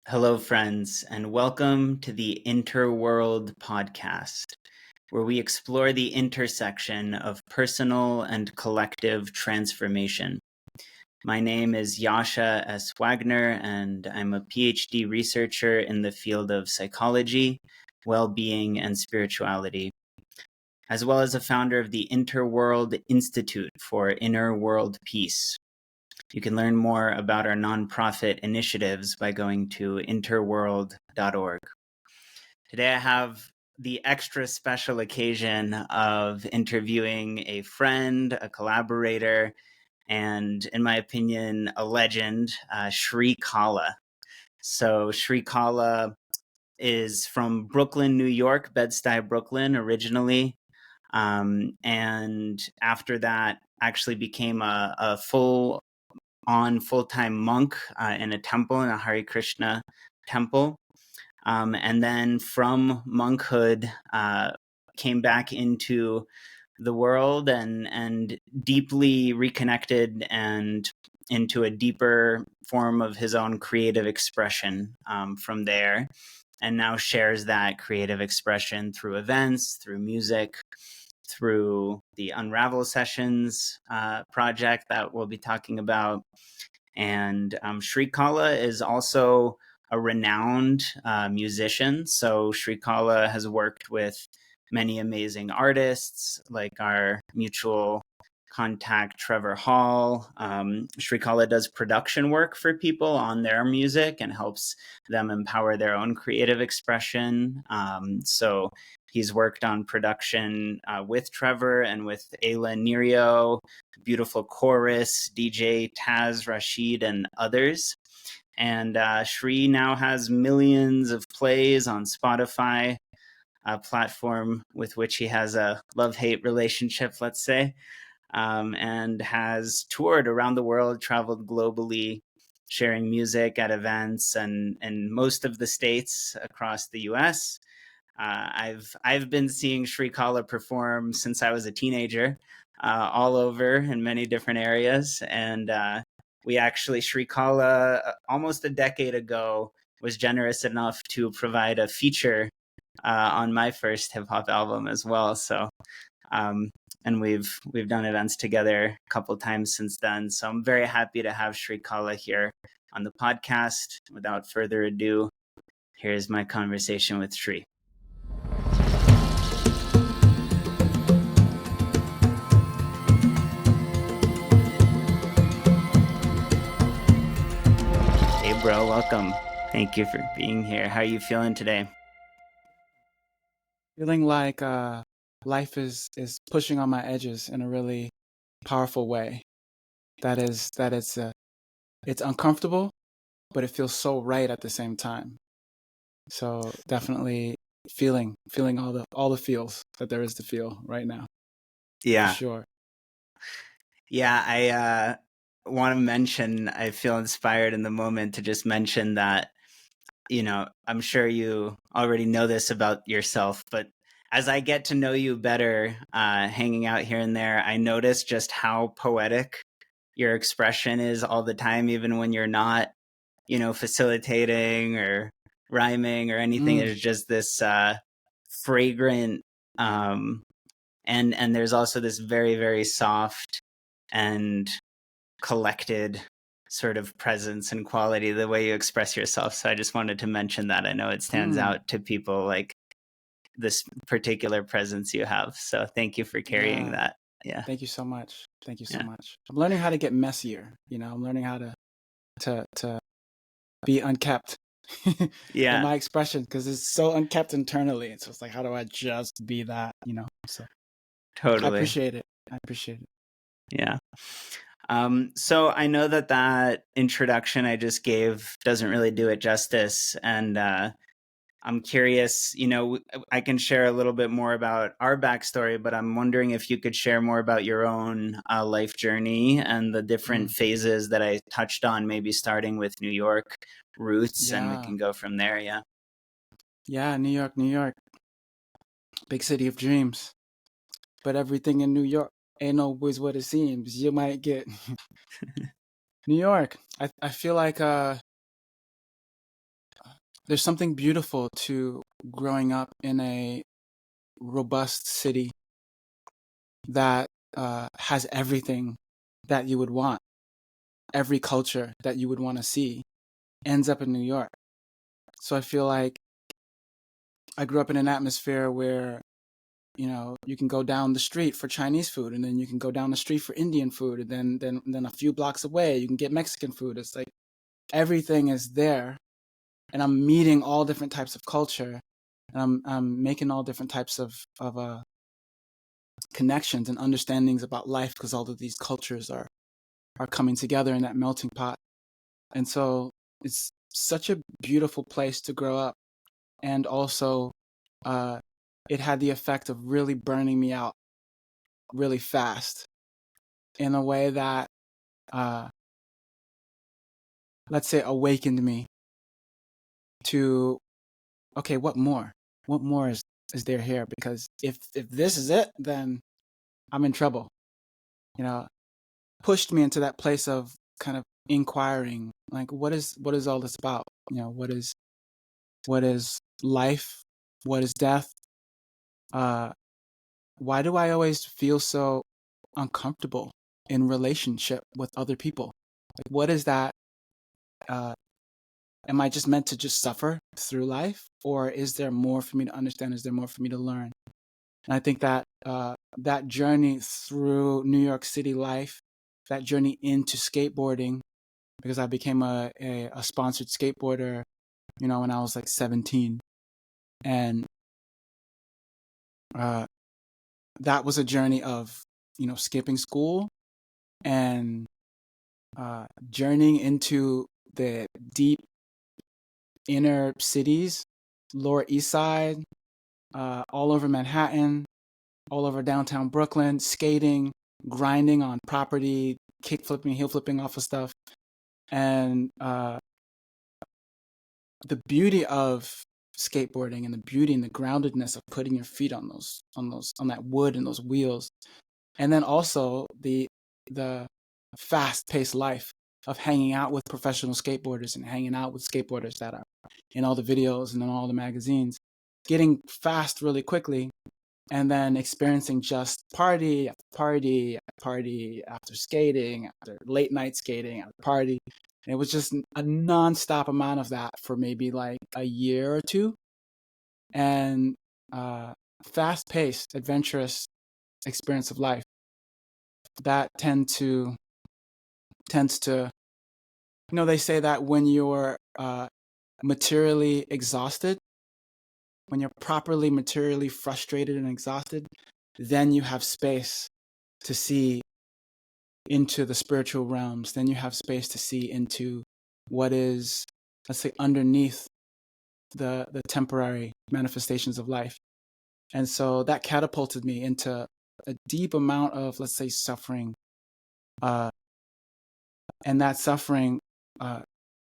Hello, friends, and welcome to the Interworld podcast, where we explore the intersection of personal and collective transformation. My name is Yasha S. Wagner, and I'm a PhD researcher in the field of psychology, well-being, and spirituality, as well as a founder of the Interworld Institute for Inner World Peace. You can learn more about our nonprofit initiatives by going to interworld.org. Today I have the extra special occasion of interviewing a friend, a collaborator, and in my opinion, a legend, Sri Kala. So Sri Kala is from Brooklyn, New York, Bed-Stuy, Brooklyn originally. And after that actually became a full-time monk in a temple, in a Hare Krishna temple. And then from monkhood, came back into the world and deeply reconnected and into a deeper form of his own creative expression from there. And now shares that creative expression through events, through music, through the Unravel sessions project that we'll be talking about. And Sri Kala is also a renowned musician. So Sri Kala has worked with many amazing artists, like our mutual contact, Trevor Hall. Sri Kala does production work for people on their music and helps them empower their own creative expression. So he's worked on production with Trevor and with Ayla Nerio, beautiful chorus, DJ Taz Rashid, and others. And Sri now has millions of plays on Spotify, a platform with which he has a love-hate relationship, let's say, and has toured around the world, traveled globally, sharing music at events and most of the states across the US. I've been seeing Sri Kala perform since I was a teenager, all over in many different areas. And we actually, Sri Kala, almost a decade ago, was generous enough to provide a feature on my first hip hop album as well. So, and we've done events together a couple times since then. So I'm very happy to have Sri Kala here on the podcast. Without further ado, here's my conversation with Sri. Hey, bro, welcome. Thank you for being here. How are you feeling today? Feeling like life is pushing on my edges in a really powerful way. It's uncomfortable, but it feels so right at the same time. So definitely feeling all the feels that there is to feel right now. Yeah. For sure. Yeah, I want to mention, I feel inspired in the moment to just mention that, I'm sure you already know this about yourself, but as I get to know you better, hanging out here and there, I notice just how poetic your expression is all the time, even when you're not, facilitating or rhyming or anything. It's just this fragrant, and there's also this very, very soft and collected sort of presence and quality, the way you express yourself. So I just wanted to mention that. I know it stands out to people, like this particular presence you have. So thank you for carrying that. Yeah. Thank you so much. Thank you so much. I'm learning how to get messier. I'm learning how to be unkept. In my expression, because it's so unkept internally. So it's like, how do I just be that? So Totally. I appreciate it. Yeah. So I know that introduction I just gave doesn't really do it justice. And I'm curious, I can share a little bit more about our backstory, but I'm wondering if you could share more about your own life journey and the different phases that I touched on, maybe starting with New York roots, and we can go from there. Yeah. Yeah, New York. Big city of dreams. But everything in New York ain't always what it seems. You might get New York. I feel like there's something beautiful to growing up in a robust city that has everything that you would want. Every culture that you would want to see ends up in New York. So I feel like I grew up in an atmosphere where, you know, you can go down the street for Chinese food, and then you can go down the street for Indian food, and then a few blocks away you can get Mexican food. It's like everything is there, and I'm meeting all different types of culture, and I'm making all different types of connections and understandings about life, because all of these cultures are coming together in that melting pot. And so it's such a beautiful place to grow up. And also, it had the effect of really burning me out really fast in a way that, let's say, awakened me to, okay, what more? What more is there here? Because if this is it, then I'm in trouble. You know, pushed me into that place of kind of inquiring, like, what is all this about? You know, what is life? What is death? Why do I always feel so uncomfortable in relationship with other people? Like, what is that? Am I just meant to just suffer through life, or is there more for me to understand? Is there more for me to learn? And I think that that journey through New York City life, that journey into skateboarding, because I became a sponsored skateboarder, you know, when I was like 17, and that was a journey of, you know, skipping school and journeying into the deep inner cities, Lower East Side, all over Manhattan, all over downtown Brooklyn, skating, grinding on property, kick flipping, heel flipping off of stuff. And the beauty of skateboarding and the beauty and the groundedness of putting your feet on that wood and those wheels. And then also the fast-paced life of hanging out with professional skateboarders and hanging out with skateboarders that are in all the videos and in all the magazines, getting fast really quickly, and then experiencing just party after party after party after skating, after late night skating, after party. And it was just a nonstop amount of that for maybe like a year or two. And fast-paced, adventurous experience of life that tends to, you know, they say that when you're materially exhausted, when you're properly materially frustrated and exhausted, then you have space to see into the spiritual realms. Then you have space to see into what is, let's say, underneath the temporary manifestations of life. And so that catapulted me into a deep amount of, let's say, suffering. And that suffering,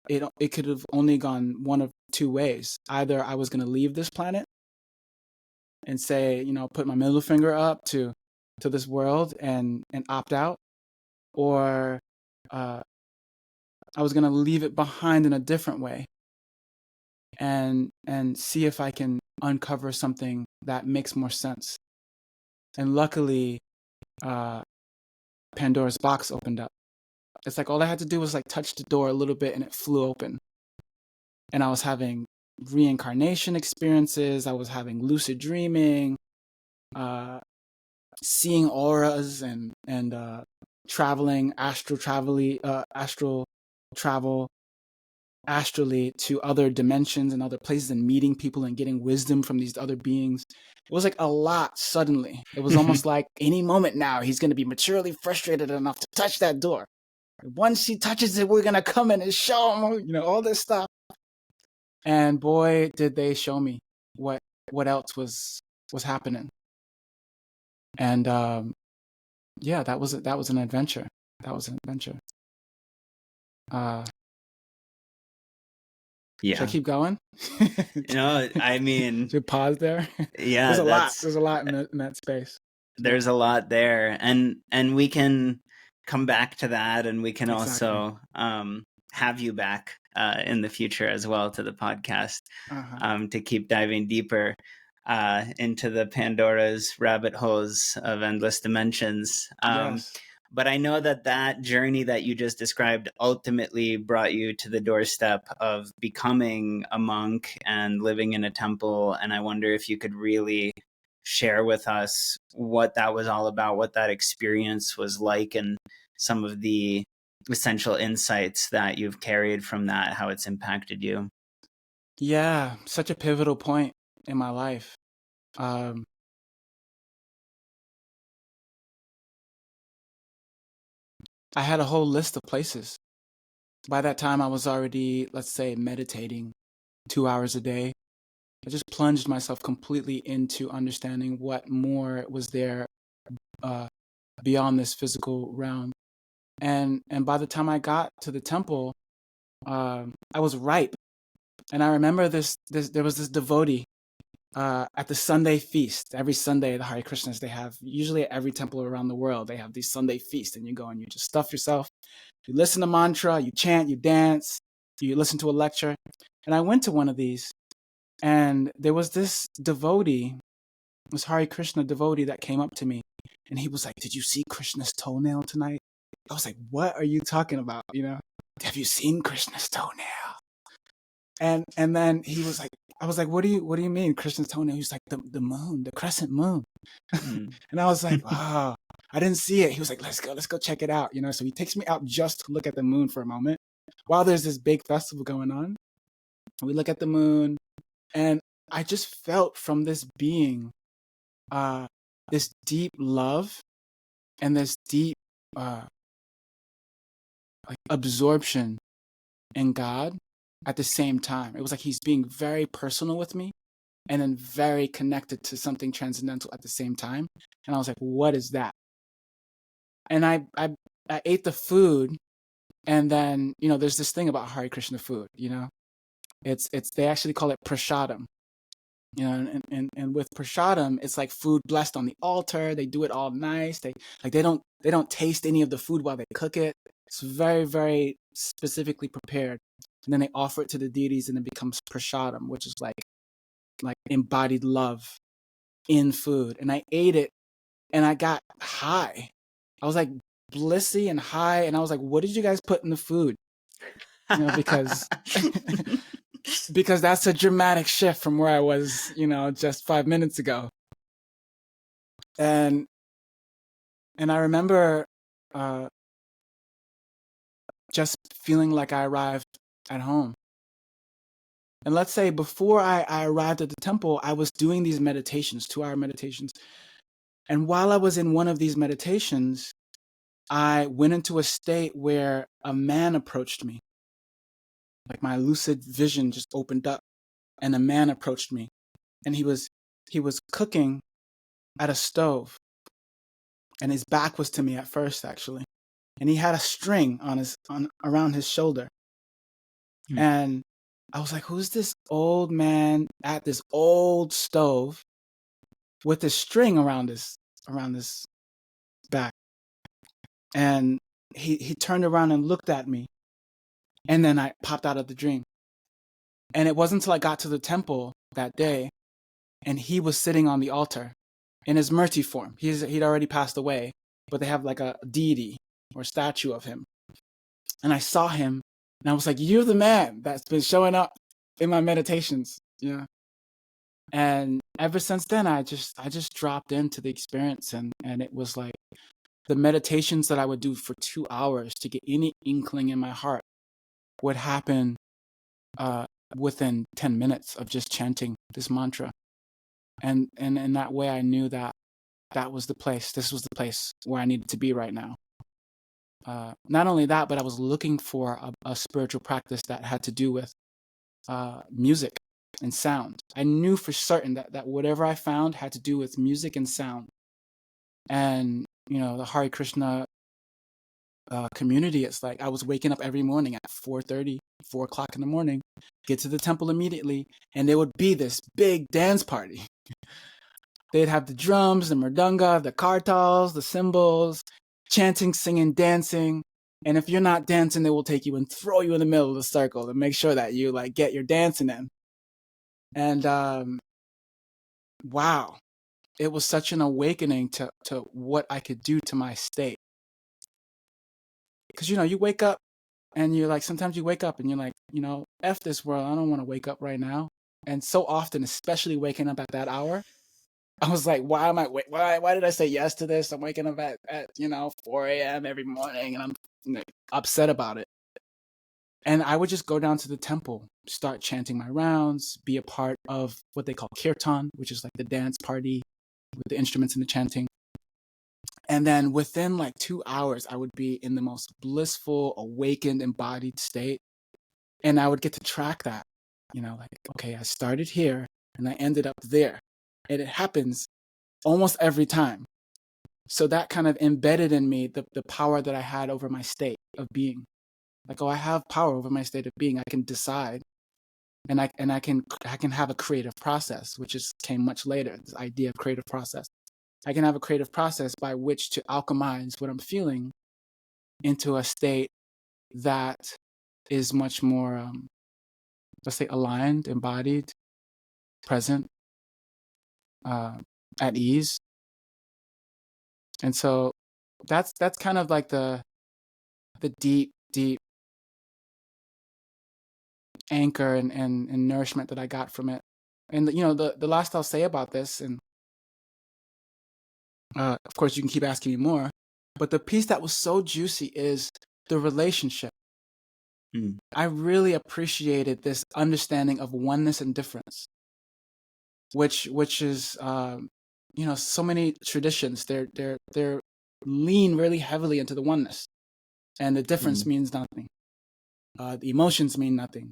it could have only gone one of two ways. Either I was going to leave this planet and say, you know, put my middle finger up to this world and opt out, or I was going to leave it behind in a different way and see if I can uncover something that makes more sense. And luckily, Pandora's box opened up. It's like all I had to do was like touch the door a little bit and it flew open. And I was having reincarnation experiences. I was having lucid dreaming, seeing auras and traveling, astral travel astrally to other dimensions and other places, and meeting people and getting wisdom from these other beings. It was like a lot suddenly. It was almost like any moment now he's going to be maturely frustrated enough to touch that door. Once he touches it, we're going to come in and show him, you know, all this stuff. And boy, did they show me what else was happening. And yeah, that was an adventure. That was an adventure. Yeah. Should I keep going? No, I mean, should pause there? Yeah, there's a lot in that space. There's a lot there, and we can come back to that, and we can also have you back in the future as well to the podcast Uh-huh. to keep diving deeper into the Pandora's rabbit holes of endless dimensions. Yes. But I know that that journey that you just described ultimately brought you to the doorstep of becoming a monk and living in a temple. And I wonder if you could really share with us what that was all about, what that experience was like, and some of the essential insights that you've carried from that, how it's impacted you. Yeah, such a pivotal point in my life. Um, I had a whole list of places. By that time, I was already, let's say, meditating 2 hours a day. I just plunged myself completely into understanding what more was there uh, beyond this physical realm. And by the time I got to the temple, I was ripe. And I remember there was this devotee at the Sunday feast. Every Sunday, the Hare Krishnas, they have, usually at every temple around the world, they have these Sunday feasts, and you go and you just stuff yourself. You listen to mantra, you chant, you dance, you listen to a lecture. And I went to one of these, and there was this devotee, this Hare Krishna devotee that came up to me, and he was like, "Did you see Krishna's toenail tonight?" I was like, "What are you talking about? Have you seen Krishna's toenail?" And then he was like, I was like, what do you mean Krishna's toenail? He was like, the moon, the crescent moon. And I was like, wow, I didn't see it. He was like, let's go check it out. So he takes me out just to look at the moon for a moment while there's this big festival going on. We look at the moon, and I just felt from this being this deep love and this deep like absorption in God at the same time. It was like he's being very personal with me and then very connected to something transcendental at the same time. And I was like, what is that? And I ate the food, and then, there's this thing about Hare Krishna food, it's they actually call it prasadam. And with prasadam, it's like food blessed on the altar. They do it all nice. They don't taste any of the food while they cook it. It's very, very specifically prepared. And then they offer it to the deities, and it becomes prasadam, which is like embodied love in food. And I ate it, and I got high. I was like blissy and high, and I was like, what did you guys put in the food? Because because that's a dramatic shift from where I was, just 5 minutes ago. And I remember just feeling like I arrived at home. And let's say before I arrived at the temple, I was doing these meditations, 2-hour meditations. And while I was in one of these meditations, I went into a state where a man approached me. Like my lucid vision just opened up, and a man approached me. And he was cooking at a stove. And his back was to me at first, actually. And he had a string around his shoulder. And I was like, who's this old man at this old stove with this string around his back? And he turned around and looked at me. And then I popped out of the dream. And it wasn't until I got to the temple that day, and he was sitting on the altar in his Murti form. He'd already passed away, but they have like a deity or statue of him. And I saw him, and I was like, you're the man that's been showing up in my meditations. And ever since then, I just dropped into the experience, and it was like the meditations that I would do for 2 hours to get any inkling in my heart would happen within 10 minutes of just chanting this mantra. And in that way, I knew that was the place. This was the place where I needed to be right now. Not only that, but I was looking for a spiritual practice that had to do with music and sound. I knew for certain that whatever I found had to do with music and sound. And, the Hare Krishna community, it's like I was waking up every morning at 4:30, 4 o'clock in the morning, get to the temple immediately, and there would be this big dance party. They'd have the drums, the mridanga, the kartals, the cymbals, chanting, singing, dancing. And if you're not dancing, they will take you and throw you in the middle of the circle to make sure that you like get your dancing in. And wow, it was such an awakening to what I could do to my state. Because, you wake up and you're like, sometimes you wake up and you're like, F this world. I don't want to wake up right now. And so often, especially waking up at that hour, I was like, why did I say yes to this? I'm waking up at 4 a.m. every morning and I'm upset about it. And I would just go down to the temple, start chanting my rounds, be a part of what they call kirtan, which is like the dance party with the instruments and the chanting. And then within like 2 hours, I would be in the most blissful, awakened, embodied state. And I would get to track that, like, okay, I started here and I ended up there. And it happens almost every time. So that kind of embedded in me the power that I had over my state of being. Like, oh, I have power over my state of being. I can decide, and I can have a creative process, which came much later. This idea of creative process. I can have a creative process by which to alchemize what I'm feeling into a state that is much more, let's say, aligned, embodied, present, at ease. And so that's kind of like the deep anchor and nourishment that I got from it. And the last I'll say about this, and of course you can keep asking me more, but the piece that was so juicy is the relationship. I really appreciated this understanding of oneness and difference, which is so many traditions they're lean really heavily into the oneness, and the difference means nothing. The emotions mean nothing.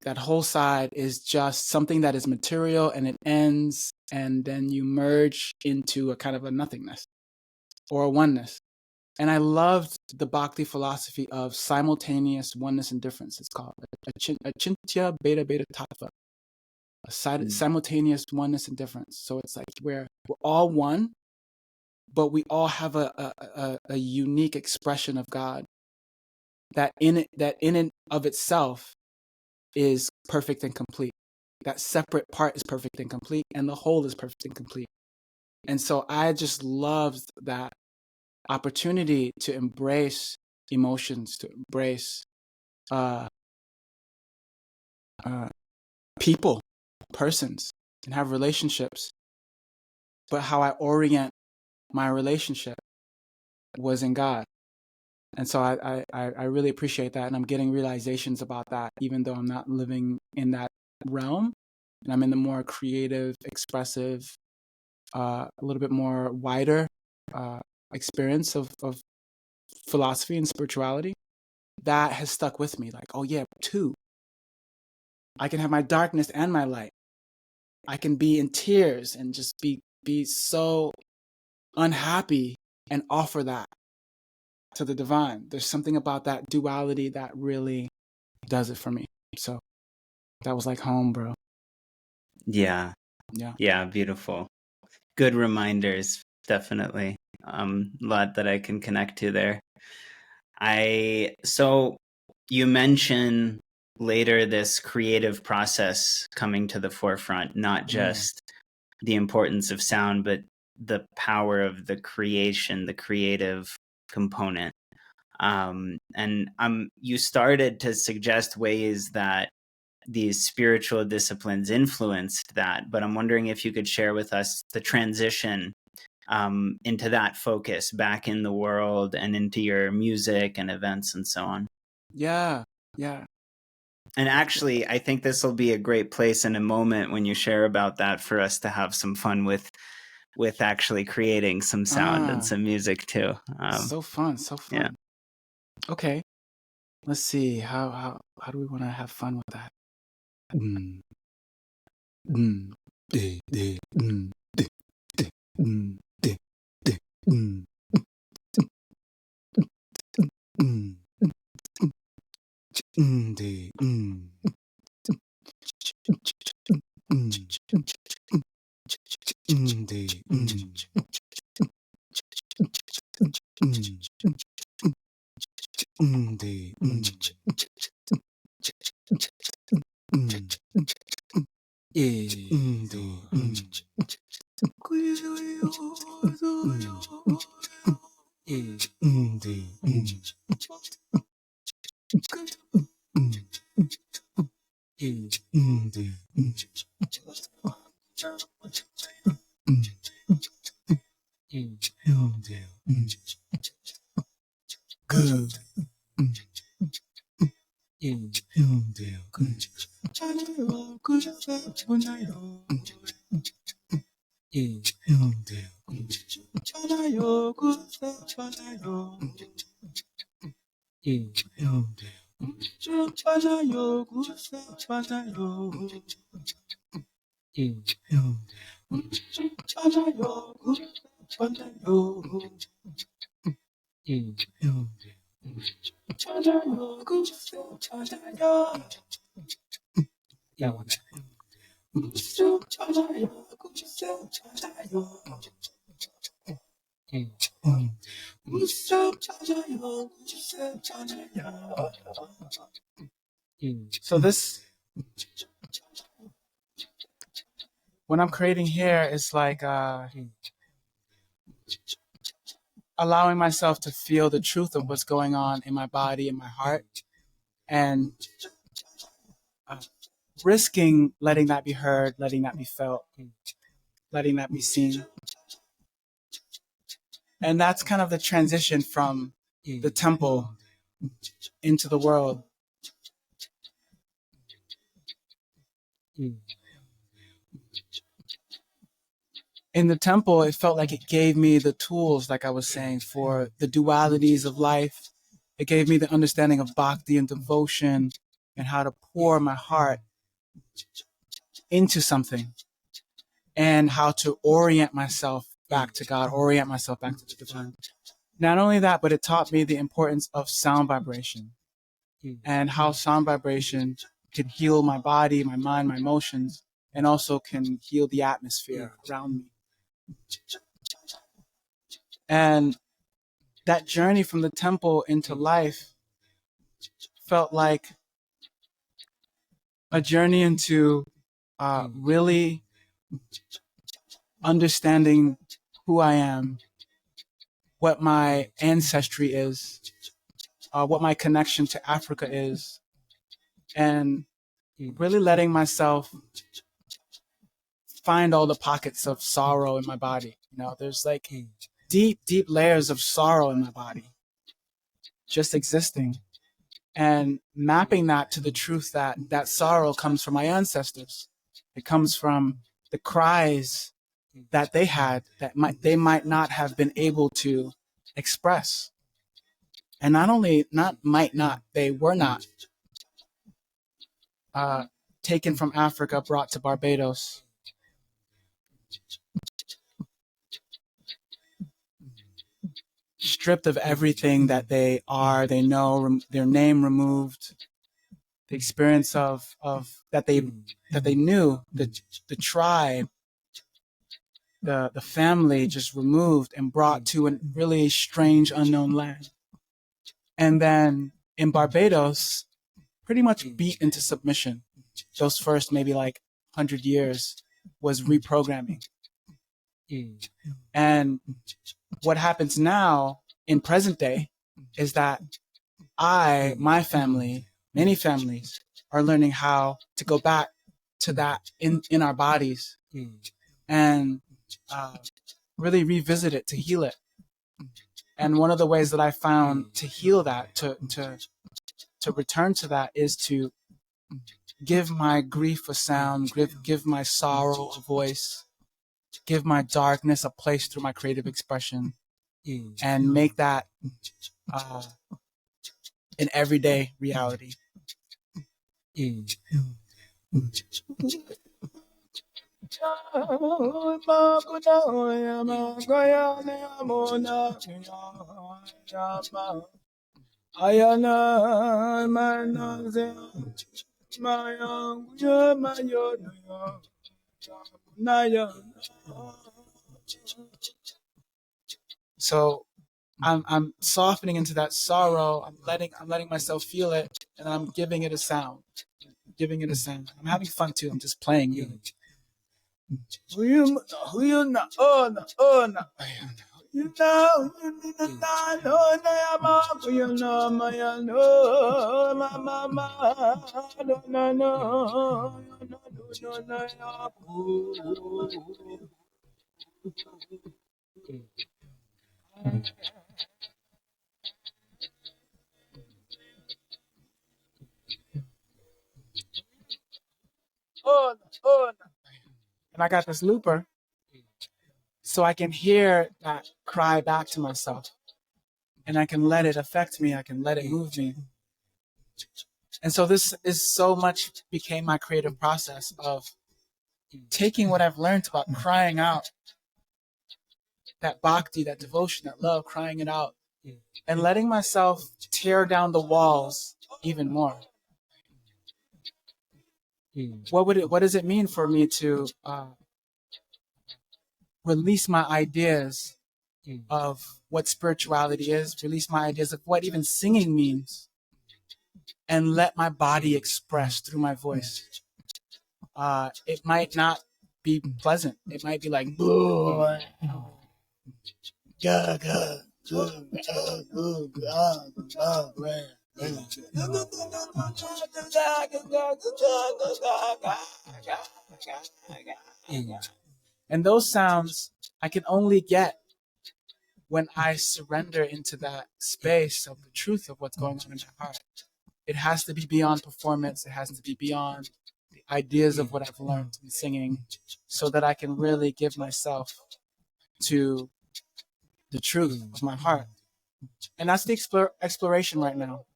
That whole side is just something that is material and it ends, and then you merge into a kind of a nothingness or a oneness. And I loved the Bhakti philosophy of simultaneous oneness and difference. It's called Achintya Beta Beta Tattva, simultaneous oneness and difference. So it's like we're all one, but we all have a unique expression of God that in and of itself is perfect and complete. That separate part is perfect and complete, and the whole is perfect and complete. And so I just loved that opportunity to embrace emotions, to embrace people, persons, and have relationships. But how I orient my relationship was in God. And so I really appreciate that. And I'm getting realizations about that, even though I'm not living in that realm. And I'm in the more creative, expressive, a little bit more wider experience of philosophy and spirituality. That has stuck with me. Like, oh yeah, too. I can have my darkness and my light. I can be in tears and just be so unhappy and offer that to the divine. There's something about that duality that really does it for me. So that was like home, bro. Yeah. Yeah, beautiful. Good reminders, definitely. A lot that I can connect to there. So you mention later this creative process coming to the forefront, not just the importance of sound, but the power of the creation, the creative component. And you started to suggest ways that these spiritual disciplines influenced that, but I'm wondering if you could share with us the transition into that focus back in the world and into your music and events and so on. Yeah. And actually, I think this will be a great place in a moment when you share about that for us to have some fun with actually creating some sound and some music too. So fun. Yeah. Okay. Let's see. How do we want to have fun with that? So this, when I'm creating here, it's like allowing myself to feel the truth of what's going on in my body, in my heart, and risking letting that be heard, letting that be felt, letting that be seen. And that's kind of the transition from the temple into the world. In the temple, it felt like it gave me the tools, like I was saying, for the dualities of life. It gave me the understanding of bhakti and devotion and how to pour my heart into something and how to orient myself back to God, orient myself back to the divine. Not only that, but it taught me the importance of sound vibration and how sound vibration can heal my body, my mind, my emotions, and also can heal the atmosphere around me. And that journey from the temple into life felt like a journey into really understanding who I am, what my ancestry is, what my connection to Africa is, and really letting myself find all the pockets of sorrow in my body. You know, there's like deep, deep layers of sorrow in my body, just existing, and mapping that to the truth that that sorrow comes from my ancestors. It comes from the cries that they had that they might not have been able to express. And not only they were not taken from Africa, brought to Barbados. Stripped of everything that they are, they know, their name removed, the experience of that they knew, the tribe, the family just removed and brought to a really strange, unknown land. And then in Barbados, pretty much beat into submission. Those first maybe like 100 years was reprogramming. And what happens now in present day is that my family, many families are learning how to go back to that in our bodies and really revisit it, to heal it. And one of the ways that I found to heal that, to return to that, is to give my grief a sound, give my sorrow a voice, give my darkness a place through my creative expression, and make that an everyday reality. So I'm softening into that sorrow. I'm letting myself feel it, and I'm giving it a sound. Giving it a sound. I'm having fun too. I'm just playing. And I got this looper so I can hear that cry back to myself. And I can let it affect me. I can let it move me. And so this is so much became my creative process of taking what I've learned about crying out, that bhakti, that devotion, that love, crying it out, and letting myself tear down the walls even more. What does it mean for me to release my ideas of what spirituality is, release my ideas of what even singing means, and let my body express through my voice? It might not be pleasant. It might be like, and those sounds I can only get when I surrender into that space of the truth of what's going on in my heart. It has to be beyond performance. It has to be beyond the ideas of what I've learned in singing, so that I can really give myself to the truth of my heart. And that's the exploration right now.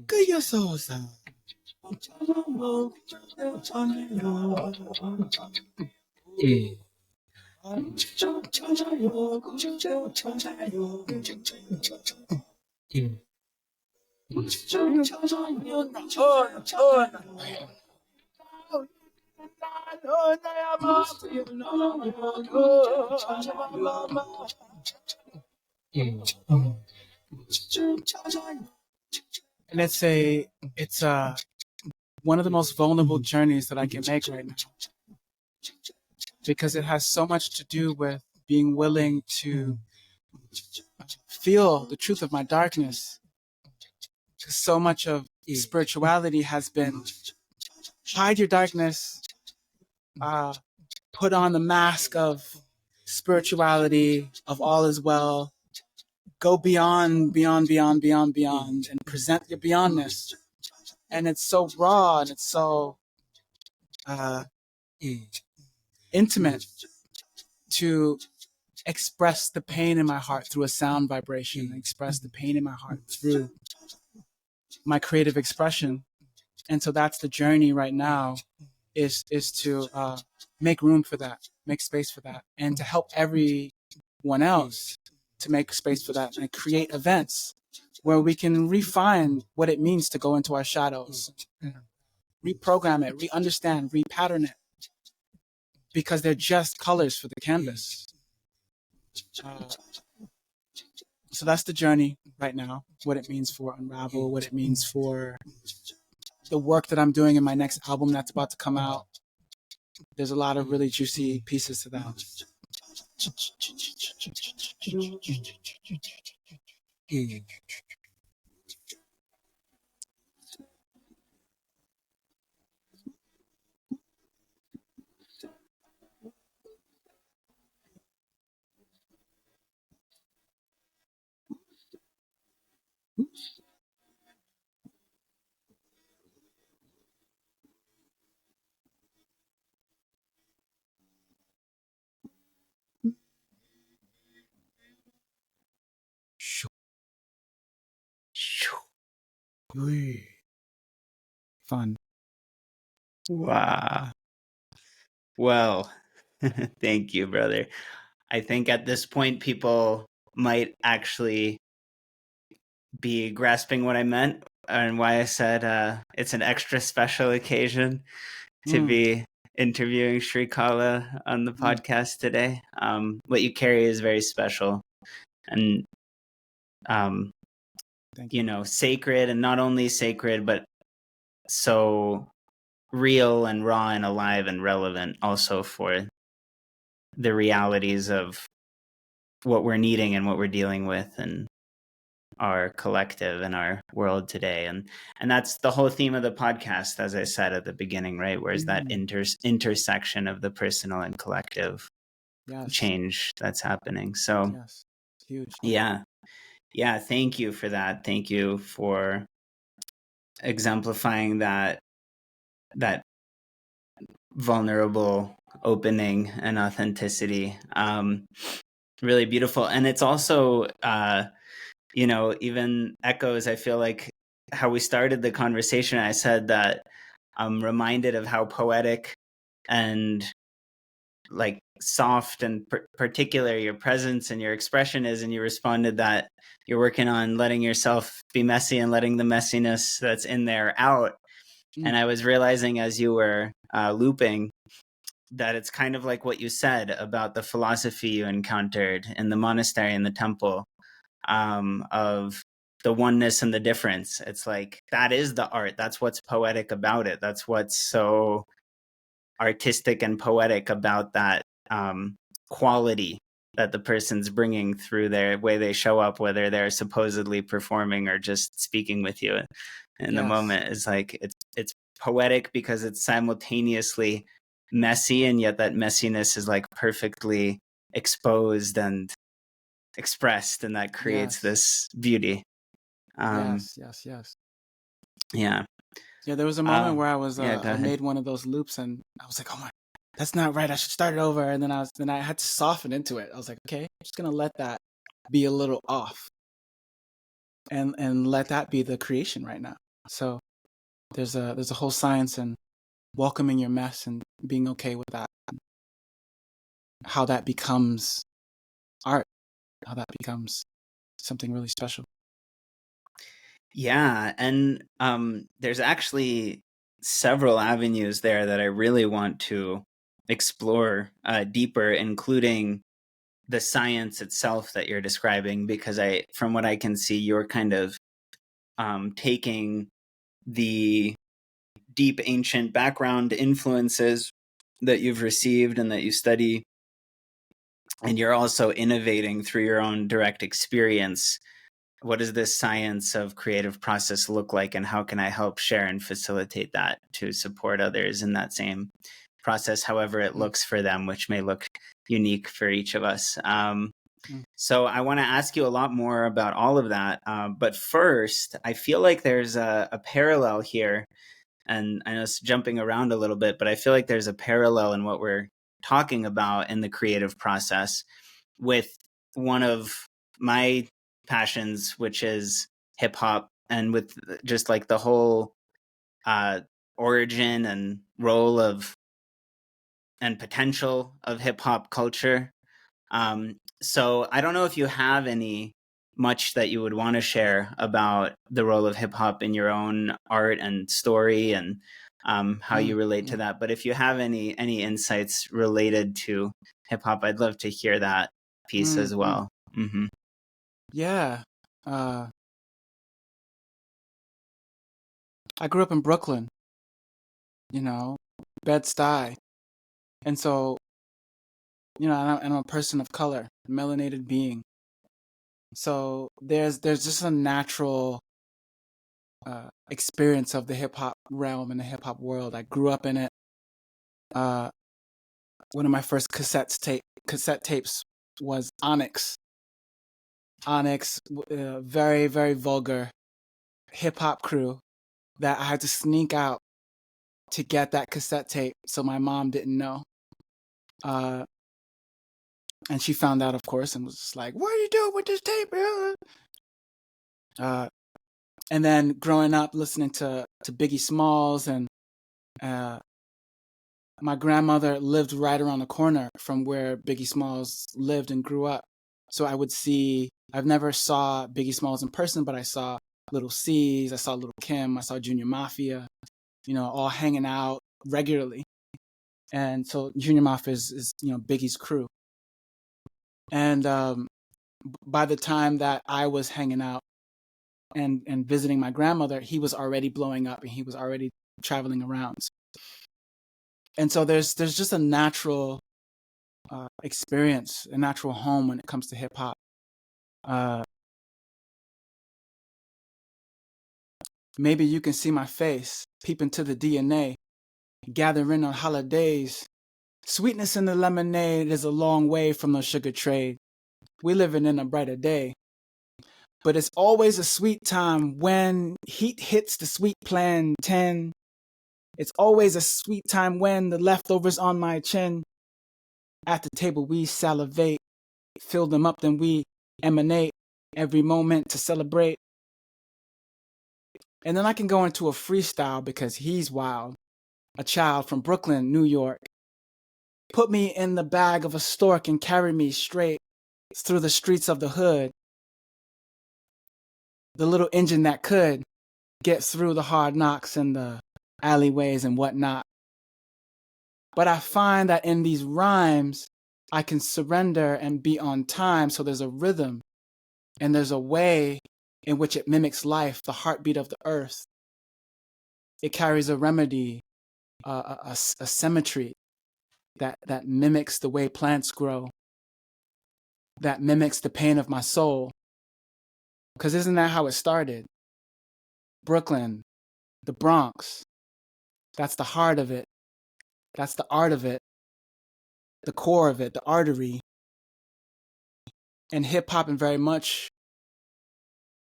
Good your soul sound. And it's one of the most vulnerable journeys that I can make right now, because it has so much to do with being willing to feel the truth of my darkness. Because so much of spirituality has been hide your darkness, put on the mask of spirituality, of all is well, go beyond, and present your beyondness. And it's so raw and it's so intimate to express the pain in my heart through a sound vibration, express the pain in my heart through my creative expression. And so that's the journey right now, is to make room for that, make space for that, and to help everyone else to make space for that and create events where we can refine what it means to go into our shadows, reprogram it, re-understand, re-pattern it, because they're just colors for the canvas. So that's the journey right now, what it means for Unravel, what it means for the work that I'm doing in my next album that's about to come out. There's a lot of really juicy pieces to that. Fun. Wow. Well, thank you, brother. I think at this point, people might actually be grasping what I meant and why I said it's an extra special occasion to be interviewing Shrikala on the podcast today. What you carry is very special and, you know, sacred, and not only sacred, but so real and raw and alive and relevant also for the realities of what we're needing and what we're dealing with and our collective and our world today. And that's the whole theme of the podcast, as I said at the beginning, right? Where's that intersection of the personal and collective change that's happening. So huge. Yeah. Thank you for that. Thank you for exemplifying that vulnerable opening and authenticity. Really beautiful. And it's also, you know, even echoes, I feel like, how we started the conversation. I said that I'm reminded of how poetic and like soft and particular your presence and your expression is, and you responded that you're working on letting yourself be messy and letting the messiness that's in there out. And I was realizing as you were looping that it's kind of like what you said about the philosophy you encountered in the monastery and the temple, of the oneness and the difference. It's like, that is the art. That's what's poetic about it. That's what's so artistic and poetic about that quality that the person's bringing through their way they show up, whether they're supposedly performing or just speaking with you in the moment. Is like, it's poetic because it's simultaneously messy, and yet that messiness is like perfectly exposed and expressed, and that creates this beauty. Yes. Yeah. There was a moment where I was I made one of those loops, and I was like, oh my, that's not right, I should start it over. And then I had to soften into it. I was like, okay, I'm just gonna let that be a little off, and let that be the creation right now. So there's a whole science in welcoming your mess and being okay with that, how that becomes art, how that becomes something really special. Yeah, and there's actually several avenues there that I really want to explore deeper, including the science itself that you're describing, because from what I can see, you're kind of taking the deep ancient background influences that you've received and that you study, and you're also innovating through your own direct experience. What does this science of creative process look like, and how can I help share and facilitate that to support others in that same process, however it looks for them, which may look unique for each of us. So I want to ask you a lot more about all of that. But first, I feel like there's a parallel here, and I know it's jumping around a little bit, but I feel like there's a parallel in what we're talking about in the creative process with one of my passions, which is hip hop, and with just like the whole origin and role of and potential of hip hop culture. So I don't know if you have much that you would want to share about the role of hip hop in your own art and story, and how you relate to that. But if you have any insights related to hip hop, I'd love to hear that piece as well. Mm-hmm. Yeah. I grew up in Brooklyn, Bed-Stuy. And so, and I'm a person of color, melanated being. So there's just a natural experience of the hip hop realm and the hip hop world. I grew up in it. One of my first cassette tapes was Onyx. Onyx, very, very vulgar hip hop crew that I had to sneak out to get that cassette tape, so my mom didn't know. And she found out, of course, and was just like, "What are you doing with this tape?" And then growing up listening to Biggie Smalls, and my grandmother lived right around the corner from where Biggie Smalls lived and grew up. So I've never saw Biggie Smalls in person, but I saw Little C's, I saw Little Kim, I saw Junior Mafia, all hanging out regularly. And so Junior Mafia is Biggie's crew. And by the time that I was hanging out and visiting my grandmother, he was already blowing up and he was already traveling around. And so there's just a natural experience, a natural home when it comes to hip hop. Maybe you can see my face, peep into the DNA, gathering on holidays. Sweetness in the lemonade is a long way from the sugar trade. We living in a brighter day. But it's always a sweet time when heat hits the sweet plantain. It's always a sweet time when the leftovers on my chin. At the table we salivate, fill them up, then we emanate every moment to celebrate. And then I can go into a freestyle because he's wild. A child from Brooklyn, New York. Put me in the bag of a stork and carry me straight through the streets of the hood. The little engine that could get through the hard knocks and the alleyways and whatnot. But I find that in these rhymes, I can surrender and be on time. So there's a rhythm and there's a way in which it mimics life, the heartbeat of the earth. It carries a remedy, a symmetry that mimics the way plants grow, that mimics the pain of my soul. Because isn't that how it started? Brooklyn, the Bronx, that's the heart of it. That's the art of it, the core of it, the artery. And hip hop, and very much,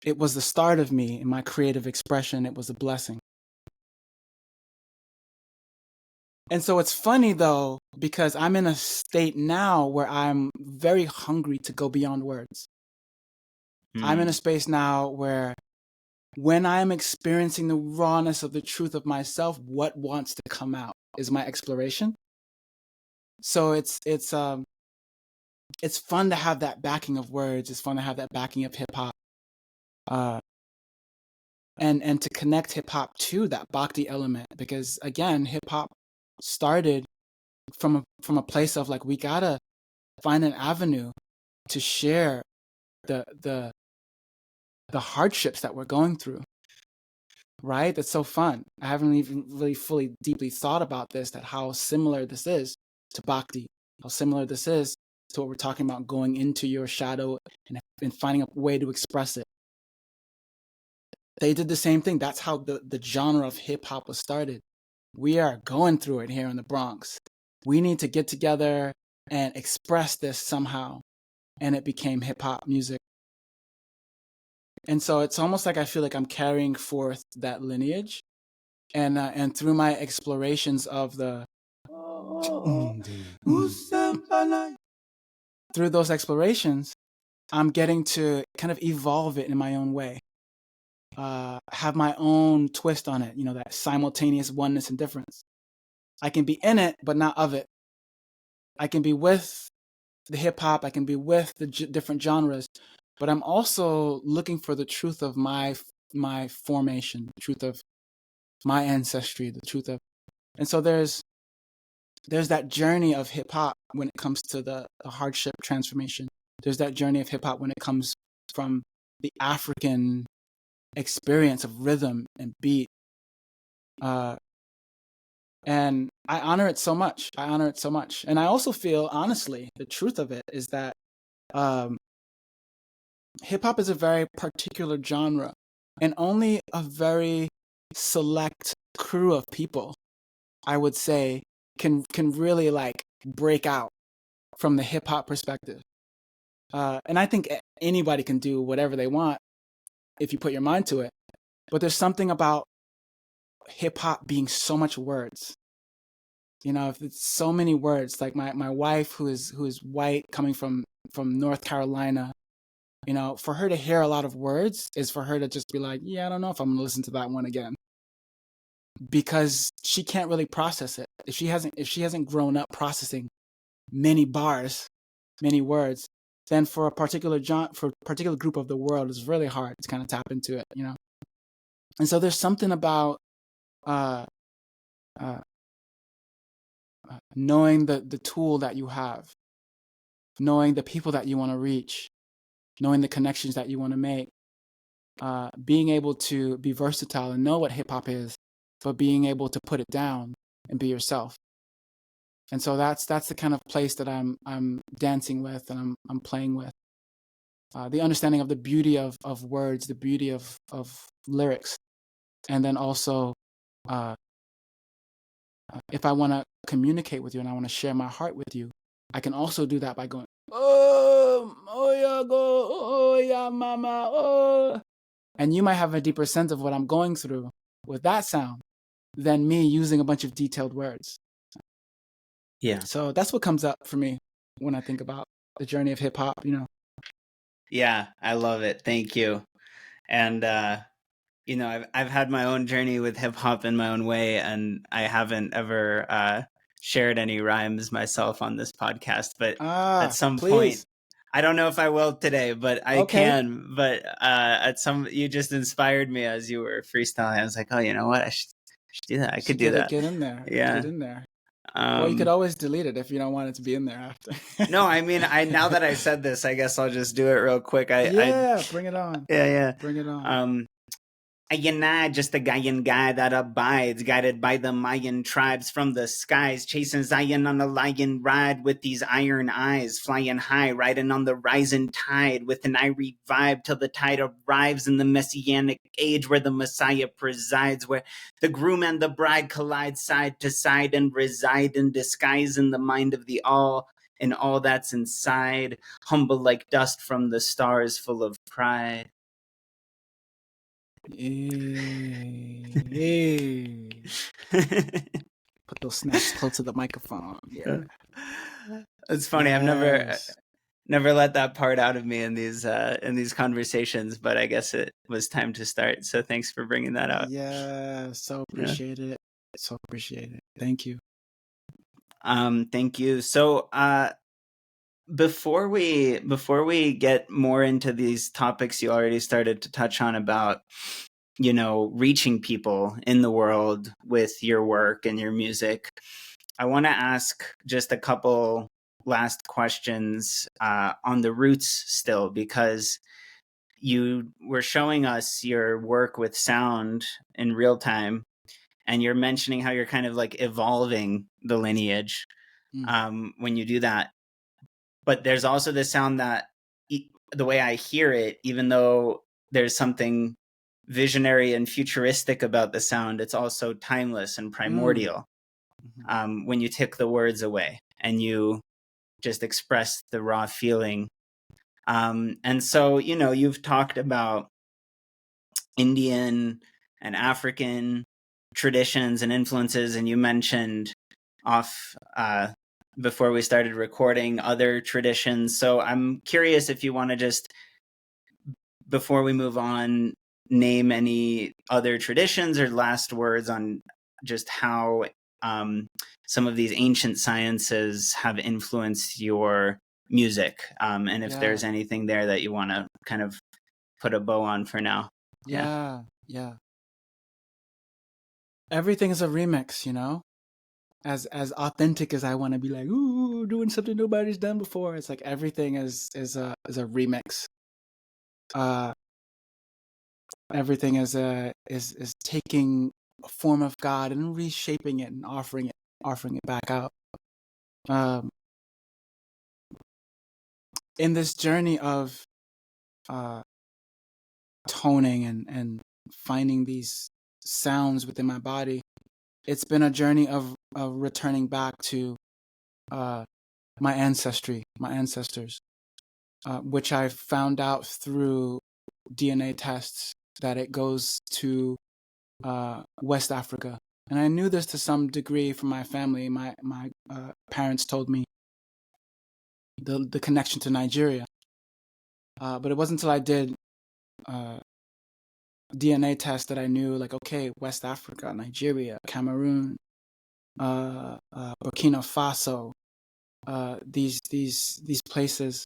it was the start of me in my creative expression. It was a blessing. And so it's funny though, because I'm in a state now where I'm very hungry to go beyond words. I'm in a space now where when I'm experiencing the rawness of the truth of myself, what wants to come out is my exploration. So it's fun to have that backing of words. It's fun to have that backing of hip hop, and to connect hip hop to that bhakti element, because again, hip hop started from a place of like, we gotta find an avenue to share the hardships that we're going through. Right? That's so fun. I haven't even really fully deeply thought about this, that how similar this is to bhakti, how similar this is to what we're talking about, going into your shadow and finding a way to express it. They did the same thing. That's how the genre of hip hop was started. We are going through it here in the Bronx. We need to get together and express this somehow. And it became hip hop music. And so it's almost like I feel like I'm carrying forth that lineage. And through my explorations of through those explorations, I'm getting to kind of evolve it in my own way. Have my own twist on it, that simultaneous oneness and difference. I can be in it, but not of it. I can be with the hip hop, I can be with the different genres, but I'm also looking for the truth of my formation, the truth of my ancestry, the truth of, and so there's that journey of hip hop when it comes to the hardship transformation. There's that journey of hip hop when it comes from the African experience of rhythm and beat. And I honor it so much. And I also feel, honestly, the truth of it is that hip hop is a very particular genre, and only a very select crew of people, I would say, can really like break out from the hip hop perspective. And I think anybody can do whatever they want if you put your mind to it. But there's something about hip hop being so much words. If it's so many words, like my wife who is white, coming from North Carolina, for her to hear a lot of words is for her to just be like, yeah, I don't know if I'm gonna listen to that one again, because she can't really process it. If she hasn't grown up processing many bars, many words, then for a particular group of the world, it's really hard to kind of tap into it, And so there's something about knowing the tool that you have, knowing the people that you want to reach, knowing the connections that you want to make, being able to be versatile and know what hip hop is, but being able to put it down and be yourself. And so that's the kind of place that I'm dancing with and I'm playing with. The understanding of the beauty of words, the beauty of lyrics, and then also if I want to communicate with you and I want to share my heart with you, I can also do that by going, oh yeah, go, oh yeah, mama, oh. And you might have a deeper sense of what I'm going through with that sound than me using a bunch of detailed words. Yeah. So that's what comes up for me when I think about the journey of hip hop, Yeah, I love it. Thank you. And I've had my own journey with hip hop in my own way, and I haven't ever shared any rhymes myself on this podcast, but at some point, I don't know if I will today, but I can. But you just inspired me as you were freestyling. I was like, oh, you know what? I should do that. I could do that. Get in there. Yeah. Get in there. Well, you could always delete it if you don't want it to be in there after. No, I mean, now that I said this, I guess I'll just do it real quick. Bring it on. Yeah. Bring it on. I just a Gaian guy that abides, guided by the Mayan tribes from the skies, chasing Zion on a lion ride with these iron eyes, flying high, riding on the rising tide with an irie vibe till the tide arrives in the messianic age where the Messiah presides, where the groom and the bride collide side to side and reside in disguise in the mind of the all, and all that's inside, humble like dust from the stars, full of pride. Hey. Put those snaps close to the microphone. Yeah. It's funny. Yes. I've never let that part out of me in these conversations, but I guess it was time to start. So thanks for bringing that out. Yeah, so appreciate it. So appreciate it. Thank you. Thank you. So before we get more into these topics you already started to touch on about reaching people in the world with your work and your music, I want to ask just a couple last questions on the roots still, because you were showing us your work with sound in real time, and you're mentioning how you're kind of like evolving the lineage when you do that. But there's also the sound that, the way I hear it, even though there's something visionary and futuristic about the sound, it's also timeless and primordial. When you take the words away and you just express the raw feeling. And so, you've talked about Indian and African traditions and influences, and you mentioned before we started recording other traditions. So I'm curious if you want to just, before we move on, name any other traditions or last words on just how some of these ancient sciences have influenced your music, and if there's anything there that you want to kind of put a bow on for now. Yeah. Everything is a remix, as authentic as I want to be, like, ooh, doing something nobody's done before. It's like everything is a remix. Everything is taking a form of God and reshaping it and offering it back out. In this journey of toning and finding these sounds within my body, it's been a journey of returning back to my ancestors, which I found out through DNA tests that it goes to West Africa. And I knew this to some degree from my family. My parents told me the connection to Nigeria. But it wasn't until I did DNA tests that I knew, like, okay, West Africa, Nigeria, Cameroon, Burkina Faso, these places.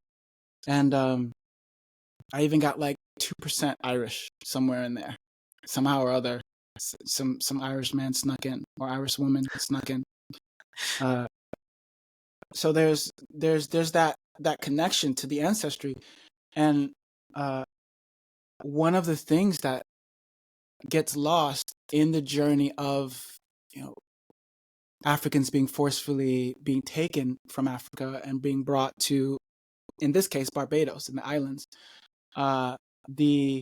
And I even got like 2% Irish somewhere in there, somehow or other. Some Irish man snuck in, or Irish woman snuck in. so there's that connection to the ancestry. And one of the things that gets lost in the journey of, Africans being forcefully being taken from Africa and being brought to, in this case, Barbados, in the islands, the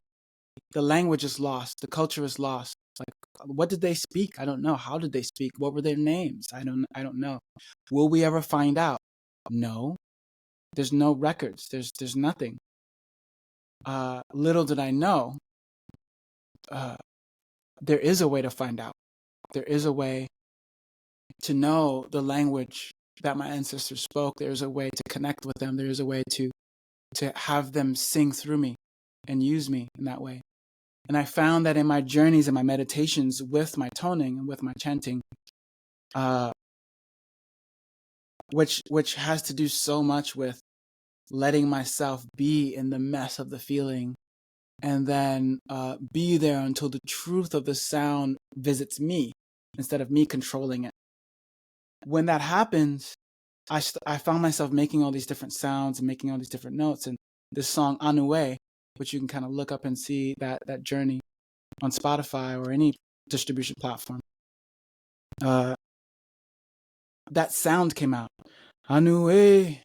language is lost, the culture is lost. Like, what did they speak? I don't know. How did they speak? What were their names? I don't know. Will we ever find out? No. There's no records. There's nothing. Little did I know, there is a way to find out. There is a way to know the language that my ancestors spoke. There's a way to connect with them. There is a way to have them sing through me and use me in that way. And I found that in my journeys and my meditations with my toning and with my chanting, which has to do so much with letting myself be in the mess of the feeling, and then be there until the truth of the sound visits me instead of me controlling it. When that happens, I found myself making all these different sounds and making all these different notes. And this song, Anue, which you can kind of look up and see that journey on Spotify or any distribution platform, that sound came out. Anue,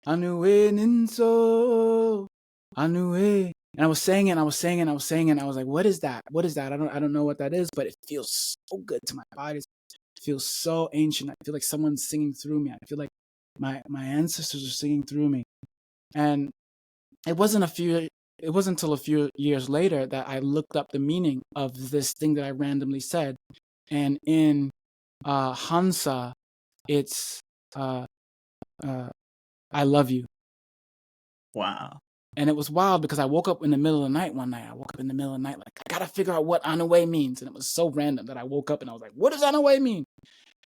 Anue Ninso, Anue. And I was saying it, and I was saying it, and I was saying it, and I was like, what is that? What is that? I don't know what that is, but it feels so good to my body. It feels so ancient. I feel like someone's singing through me. I feel like my ancestors are singing through me. And it wasn't until a few years later that I looked up the meaning of this thing that I randomly said. And in Hansa, it's I love you. Wow. And it was wild because I woke up in the middle of the night one night. I woke up in the middle of the night like, I gotta figure out what Anue means. And it was so random that I woke up and I was like, what does Anue mean?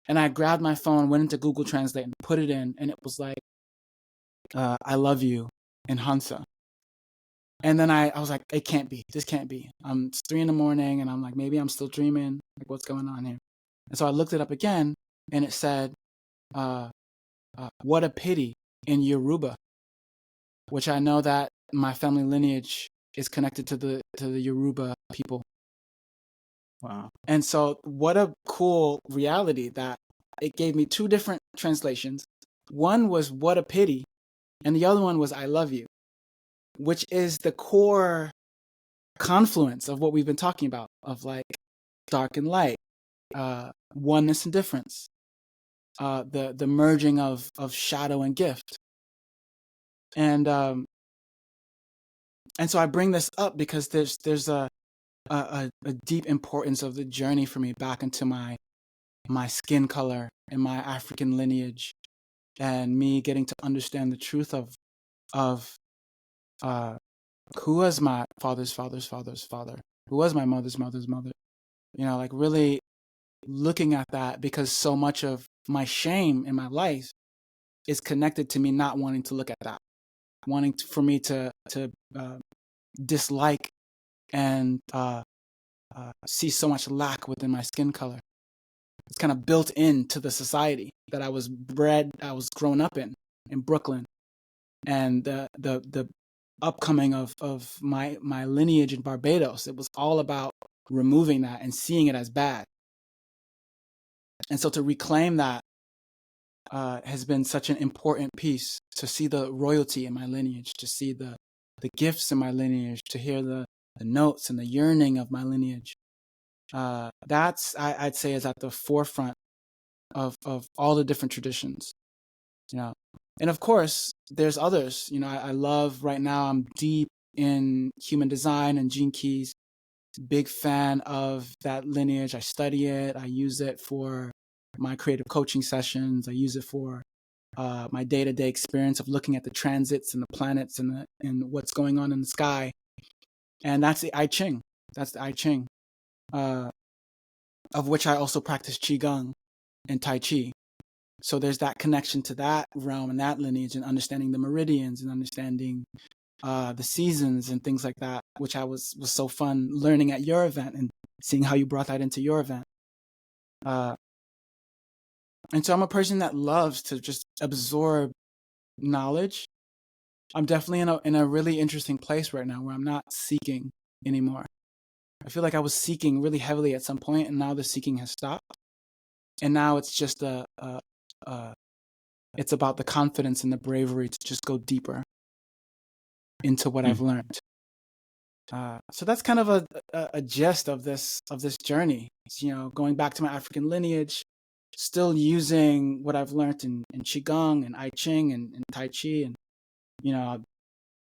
And I grabbed my phone, went into Google Translate and put it in. And it was like, I love you in Hansa. And then I was like, it can't be. This can't be. It's 3 a.m. and I'm like, maybe I'm still dreaming. Like, what's going on here? And so I looked it up again and it said, what a pity in Yoruba, which I know that my family lineage is connected to the Yoruba people. Wow. And so what a cool reality that it gave me 2 different translations. One was what a pity, and the other one was I love you, which is the core confluence of what we've been talking about, of like dark and light, oneness and difference, the merging of shadow and gift. And so I bring this up because there's a deep importance of the journey for me back into my skin color and my African lineage, and me getting to understand the truth of who was my father's father's father's father, who was my mother's mother's mother. Like really looking at that, because so much of my shame in my life is connected to me not wanting to look at that, wanting for me to dislike and see so much lack within my skin color. It's kind of built into the society that I was grown up in Brooklyn, and the upcoming of my lineage in Barbados. It was all about removing that and seeing it as bad. And so to reclaim that has been such an important piece, to see the royalty in my lineage, to see the gifts in my lineage, to hear the notes and the yearning of my lineage. That's, I'd say, is at the forefront of all the different traditions. And of course, there's others. I love, right now, I'm deep in human design and Gene Keys. Big fan of that lineage. I study it. I use it for my creative coaching sessions. I use it for my day-to-day experience of looking at the transits and the planets and what's going on in the sky. And that's the I Ching. That's the I Ching, of which I also practice Qigong and Tai Chi. So there's that connection to that realm and that lineage, and understanding the meridians and understanding the seasons and things like that, which was so fun learning at your event and seeing how you brought that into your event. And so I'm a person that loves to just absorb knowledge. I'm definitely in a really interesting place right now where I'm not seeking anymore. I feel like I was seeking really heavily at some point, and now the seeking has stopped. And now it's just it's about the confidence and the bravery to just go deeper into what I've learned. So that's kind of a gist of this journey. It's, going back to my African lineage, still using what I've learned in Qigong and I Ching and Tai Chi, and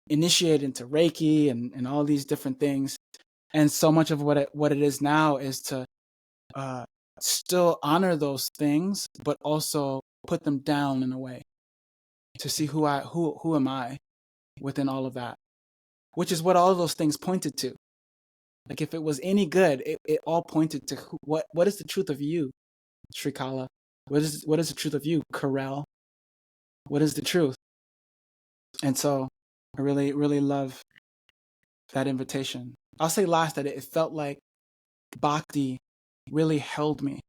initiate into Reiki and all these different things. And so much of what it is now is to still honor those things, but also put them down in a way to see who am I within all of that, which is what all of those things pointed to. Like if it was any good, it all pointed to what is the truth of you, Srikala? What is the truth of you, Karel? What is the truth? And so I really, really love that invitation. I'll say last that it felt like Bhakti really held me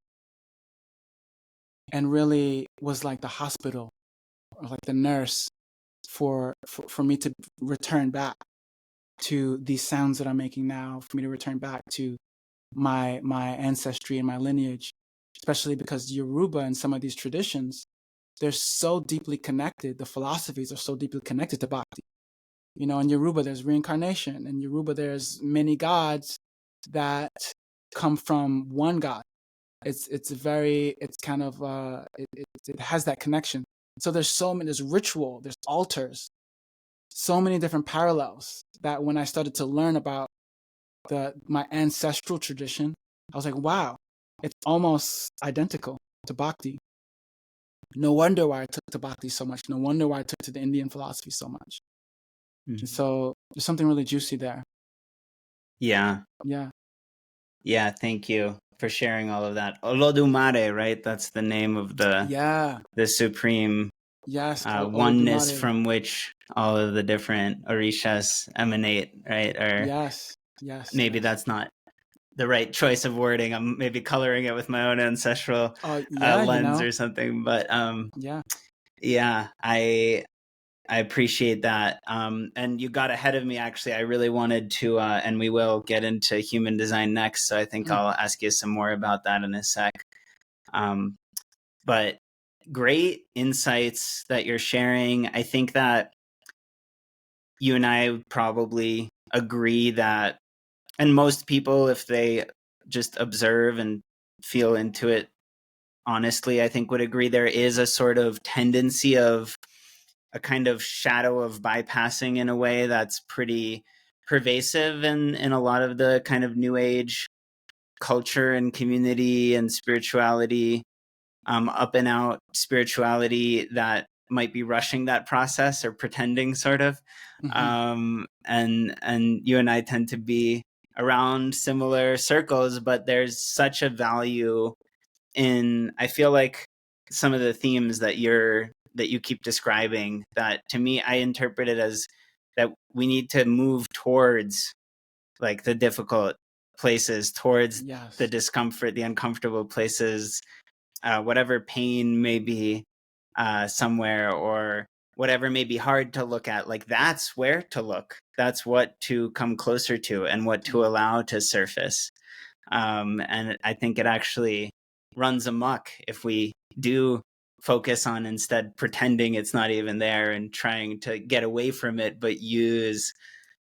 and really was like the hospital or like the nurse for me to return back to these sounds that I'm making now, for me to return back to my ancestry and my lineage, especially because Yoruba and some of these traditions, they're so deeply connected. The philosophies are so deeply connected to Bhakti. In Yoruba, there's reincarnation. In Yoruba, there's many gods that come from one God. It has that connection. So there's ritual, there's altars, so many different parallels that when I started to learn about my ancestral tradition, I was like, wow, it's almost identical to Bhakti. No wonder why I took to Bhakti so much. No wonder why I took to the Indian philosophy so much. And so there's something really juicy there. Yeah. Thank you for sharing all of that. Olodumare, right? That's the name of the supreme oneness from which all of the different orishas emanate, right? Or maybe that's not the right choice of wording. I'm maybe coloring it with my own ancestral lens or something. But I appreciate that. And you got ahead of me, actually. I really wanted to, and we will get into human design next. So I think I'll ask you some more about that in a sec. But great insights that you're sharing. I think that you and I would probably agree that, and most people, if they just observe and feel into it honestly, I think would agree there is a sort of tendency of a kind of shadow of bypassing in a way that's pretty pervasive in a lot of the kind of new age culture and community and spirituality, up and out spirituality that might be rushing that process or pretending sort of. And you and I tend to be around similar circles, but there's such a value in, I feel like, some of the themes that you keep describing, that to me, I interpret it as that we need to move towards like the difficult places, towards the discomfort, the uncomfortable places, whatever pain may be somewhere, or whatever may be hard to look at. Like that's where to look. That's what to come closer to and what to allow to surface. And I think it actually runs amok if we do focus on instead pretending it's not even there and trying to get away from it, but use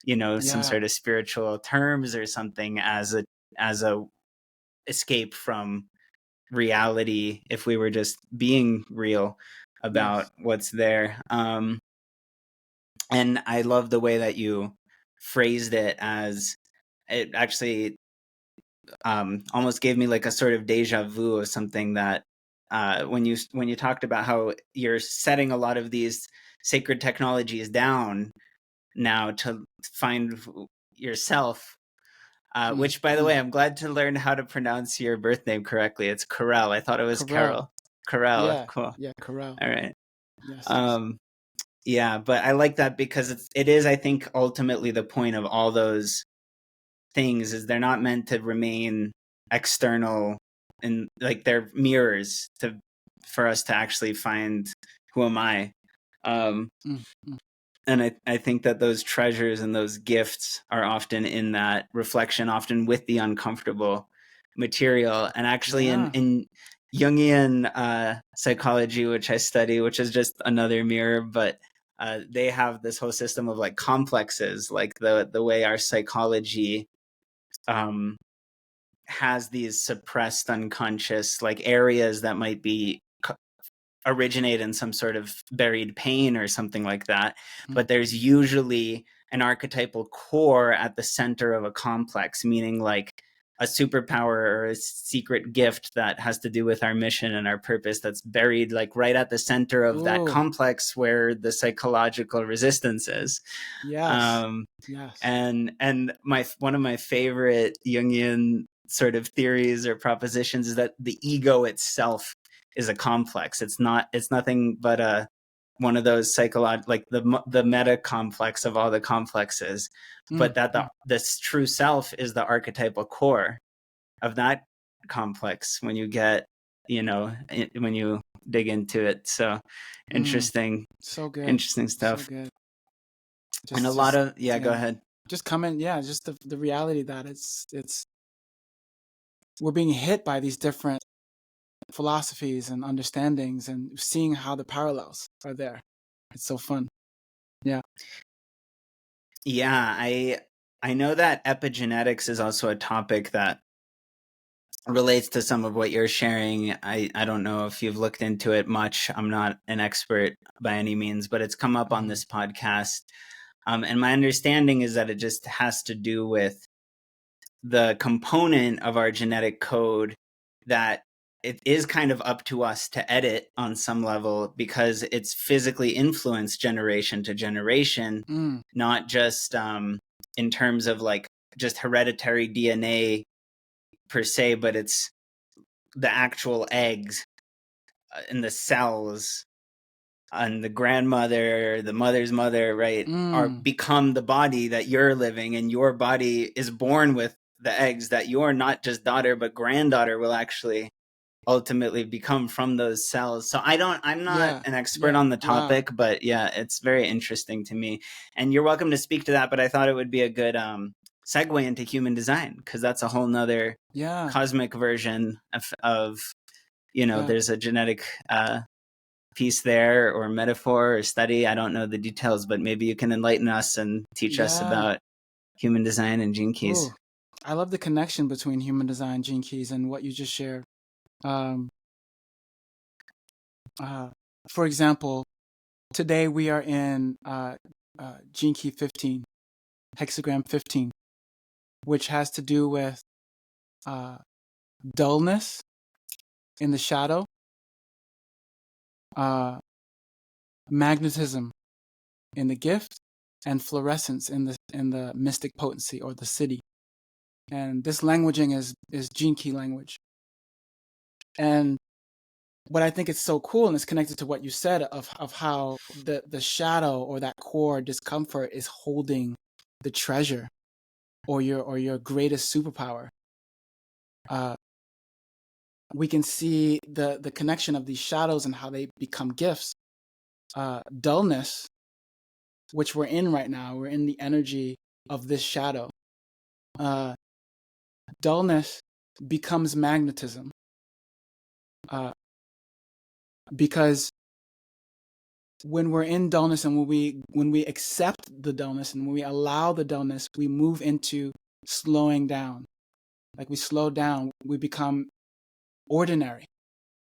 some sort of spiritual terms or something as a escape from reality, if we were just being real about what's there. And I love the way that you phrased it, as it actually almost gave me like a sort of deja vu of something that when you talked about how you're setting a lot of these sacred technologies down now to find yourself, which, by the way, I'm glad to learn how to pronounce your birth name correctly. It's Karel. I thought it was Carol. Yeah. Cool. Yeah, Karel. All right. Yes. Yeah, but I like that because it is, I think, ultimately the point of all those things is they're not meant to remain external, and like they're mirrors to for us to actually find who am I. Mm-hmm. And I think that those treasures and those gifts are often in that reflection, often with the uncomfortable material. And actually in Jungian psychology, which I study, which is just another mirror, but they have this whole system of like complexes, like the way our psychology has these suppressed unconscious like areas that might be originate in some sort of buried pain or something like that. But there's usually an archetypal core at the center of a complex, meaning like a superpower or a secret gift that has to do with our mission and our purpose that's buried like right at the center of that complex where the psychological resistance is. Yes. And one of my favorite Jungian sort of theories or propositions is that the ego itself is a complex. It's nothing but one of those psychological, like the meta complex of all the complexes, but that this true self is the archetypal core of that complex when you get, when you dig into it. So interesting. So good. Interesting stuff. So good. And a lot of, go ahead. Just comment. Yeah. Just the reality that it's, we're being hit by these different philosophies and understandings and seeing how the parallels are there. It's so fun. Yeah. I know that epigenetics is also a topic that relates to some of what you're sharing. I don't know if you've looked into it much. I'm not an expert by any means, but it's come up on this podcast. And my understanding is that it just has to do with the component of our genetic code that it is kind of up to us to edit on some level, because it's physically influenced generation to generation, not just in terms of like just hereditary DNA per se, but it's the actual eggs and the cells and the grandmother, the mother's mother, right, are become the body that you're living, and your body is born with the eggs that your not just daughter but granddaughter will actually ultimately become from those cells. So I'm not an expert on the topic, but it's very interesting to me. And you're welcome to speak to that, but I thought it would be a good segue into human design, because that's a whole nother cosmic version of there's a genetic piece there, or metaphor or study. I don't know the details, but maybe you can enlighten us and teach us about human design and gene keys. Ooh, I love the connection between human design, gene keys, and what you just shared. For example, today we are in gene key 15, hexagram 15, which has to do with dullness in the shadow, magnetism in the gift, and fluorescence in the mystic potency, or the city. And this languaging is gene key language. And what I think is so cool, and it's connected to what you said of how the shadow, or that core discomfort, is holding the treasure, or your greatest superpower. We can see the connection of these shadows and how they become gifts. Dullness, which we're in right now, we're in the energy of this shadow. Dullness becomes magnetism, because when we're in dullness, and when we accept the dullness, and when we allow the dullness, we move into slowing down. Like we slow down, we become ordinary.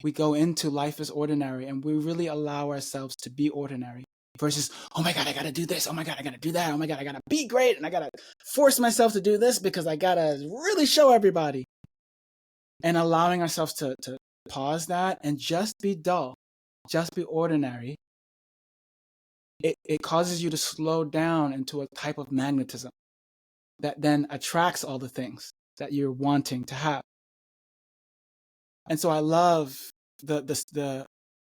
We go into life as ordinary, and we really allow ourselves to be ordinary, versus, oh my God, I gotta do this. Oh my God, I gotta do that. Oh my God, I gotta be great. And I gotta force myself to do this because I gotta really show everybody. And allowing ourselves to pause that and just be dull, just be ordinary. It causes you to slow down into a type of magnetism that then attracts all the things that you're wanting to have. And so I love the